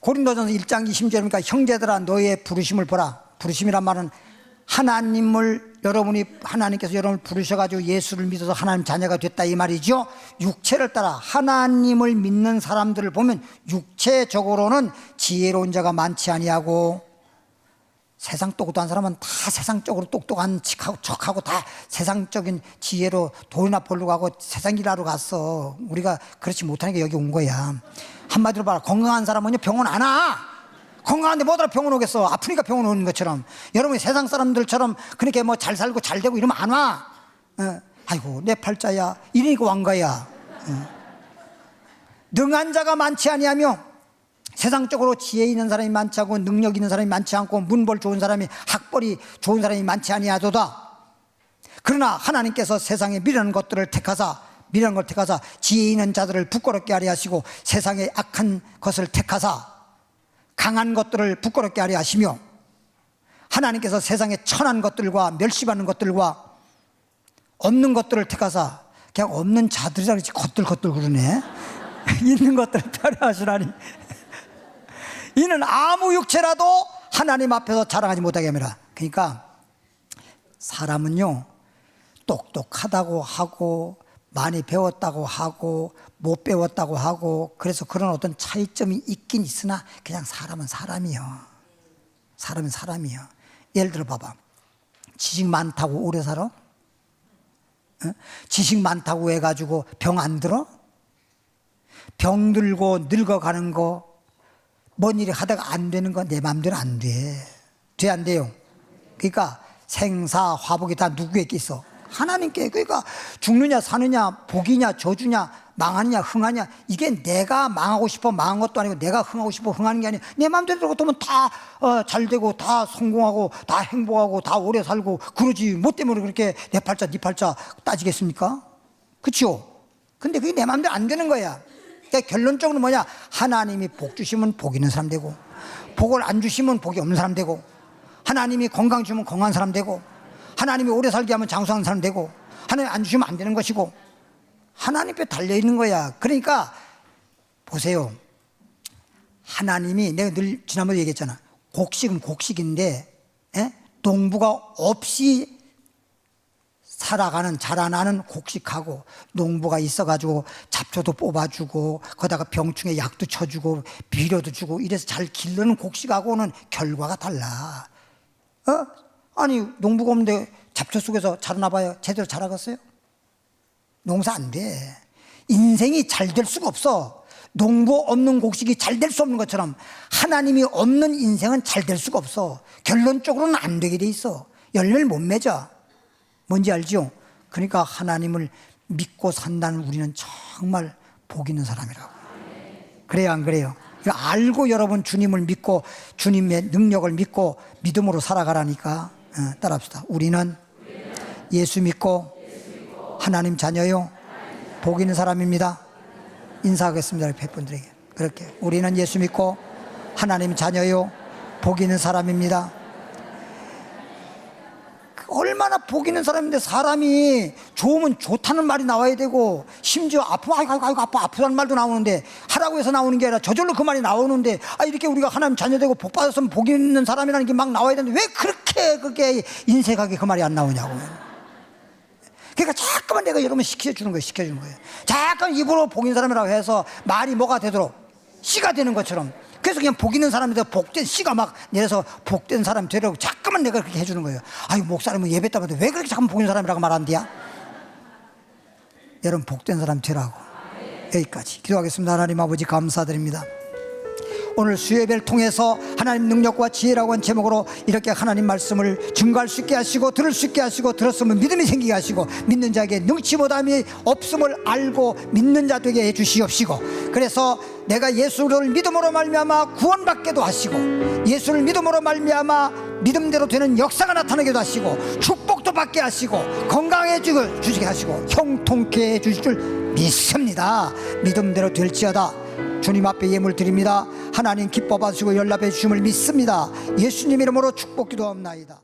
고린도전서 1장 26절이니까 형제들아 너희의 부르심을 보라. 부르심이란 말은 하나님께서 여러분을 부르셔가지고 예수를 믿어서 하나님 자녀가 됐다 이 말이죠. 육체를 따라 하나님을 믿는 사람들을 보면 육체적으로는 지혜로운 자가 많지 아니하고 세상 똑똑한 사람은 다 세상적으로 똑똑한 척하고 다 세상적인 지혜로 돈이나 벌려고 하고 세상 일하러 갔어. 우리가 그렇지 못하니까 여기 온 거야. 한마디로 봐라. 건강한 사람은요 병원 안 와. 건강한데 뭐더라 병원 오겠어. 아프니까 병원 오는 것처럼 여러분이 세상 사람들처럼 그렇게 뭐 잘 살고 잘 되고 이러면 안 와. 아이고 내 팔자야 이러니까 왕 거야. 능한 자가 많지 아니하며 세상적으로 지혜 있는 사람이 많지 않고 능력 있는 사람이 많지 않고 문벌 좋은 사람이 학벌이 좋은 사람이 많지 아니하도다. 그러나 하나님께서 세상에 미련한 것들을 택하사 지혜 있는 자들을 부끄럽게 하려 하시고 세상에 악한 것을 택하사 강한 것들을 부끄럽게 하려 하시며 하나님께서 세상에 천한 것들과 멸시받는 것들과 없는 것들을 택하사 그냥 없는 자들이라 그러지 겉들겉들 그러네. 있는 것들을 편애하시라니 이는 아무 육체라도 하나님 앞에서 자랑하지 못하게 합니다. 그러니까 사람은요 똑똑하다고 하고 많이 배웠다고 하고 못 배웠다고 하고 그래서 그런 어떤 차이점이 있긴 있으나 그냥 사람은 사람이요. 사람은 사람이요. 예를 들어 봐봐. 지식 많다고 오래 살아? 지식 많다고 해가지고 병 안 들어? 병 들고 늙어가는 거 뭔 일이 하다가 안 되는 건 내 마음대로 안 돼. 돼 안 돼요? 그러니까 생사 화복이 다 누구에게 있어? 하나님께. 그러니까 죽느냐 사느냐 복이냐 저주냐 망하느냐 흥하냐 이게 내가 망하고 싶어 망한 것도 아니고 내가 흥하고 싶어 흥하는 게 아니야. 내 마음대로 되면 다 잘 되고 다 성공하고 다 행복하고 다 오래 살고 그러지 뭐 때문에 그렇게 내 팔자 네 팔자 따지겠습니까? 그렇죠? 근데 그게 내 마음대로 안 되는 거야. 그러니까 결론적으로 뭐냐, 하나님이 복 주시면 복 있는 사람 되고 복을 안 주시면 복이 없는 사람 되고 하나님이 건강 주면 건강한 사람 되고 하나님이 오래 살게 하면 장수하는 사람 되고 하나님 안 주시면 안 되는 것이고 하나님 앞에 달려있는 거야. 그러니까 보세요. 하나님이 내가 늘 지난번에 얘기했잖아. 곡식은 곡식인데 농부가 없이 살아가는 자라나는 곡식하고 농부가 있어가지고 잡초도 뽑아주고 거기다가 병충해 약도 쳐주고 비료도 주고 이래서 잘 기르는 곡식하고는 결과가 달라. 아니 농부가 없는데 잡초 속에서 자라나 봐요. 제대로 자라겠어요? 농사 안 돼. 인생이 잘 될 수가 없어. 농부 없는 곡식이 잘 될 수 없는 것처럼 하나님이 없는 인생은 잘 될 수가 없어. 결론적으로는 안 되게 돼 있어. 열매를 못 맺어. 뭔지 알죠? 그러니까 하나님을 믿고 산다는 우리는 정말 복 있는 사람이라고. 그래요, 안 그래요? 알고 여러분 주님을 믿고 주님의 능력을 믿고 믿음으로 살아가라니까. 따라합시다. 우리는 예수 믿고 하나님 자녀요, 복 있는 사람입니다. 인사하겠습니다. 팬분들에게. 그렇게 우리는 예수 믿고 하나님 자녀요, 복 있는 사람입니다. 얼마나 복 있는 사람인데, 사람이 좋으면 좋다는 말이 나와야 되고, 심지어 아프면 아이고 아프다는 말도 나오는데, 하라고 해서 나오는 게 아니라 저절로 그 말이 나오는데, 이렇게 우리가 하나님 자녀되고 복 받았으면 복 있는 사람이라는 게 막 나와야 되는데 왜 그렇게 인색하게 그 말이 안 나오냐고요. 그러니까 자꾸만 내가 여러분 시켜주는 거예요. 자꾸 입으로 복 있는 사람이라고 해서 말이 뭐가 되도록 씨가 되는 것처럼, 그래서 그냥 복 있는 사람인데 복된 씨가 막 내려서 복된 사람 되려고 자꾸만 내가 그렇게 해주는 거예요. 목사님은 예배 때마다 왜 그렇게 자꾸 복 있는 사람이라고 말한대야? 여러분 복된 사람 되라고. 여기까지 기도하겠습니다. 하나님 아버지 감사드립니다. 오늘 수요예배를 통해서 하나님 능력과 지혜라고 한 제목으로 이렇게 하나님 말씀을 증거할 수 있게 하시고 들을 수 있게 하시고, 들었으면 믿음이 생기게 하시고, 믿는 자에게 능치보담이 없음을 알고 믿는 자 되게 해주시옵시고, 그래서 내가 예수를 믿음으로 말미암아 구원받게도 하시고, 예수를 믿음으로 말미암아 믿음대로 되는 역사가 나타나게도 하시고, 축복도 받게 하시고, 건강해지게 주시게 하시고, 형통케 해주실 줄 믿습니다. 믿음대로 될지어다. 주님 앞에 예물 드립니다. 하나님 기뻐 받으시고 연락해 주심을 믿습니다. 예수님 이름으로 축복 기도합나이다.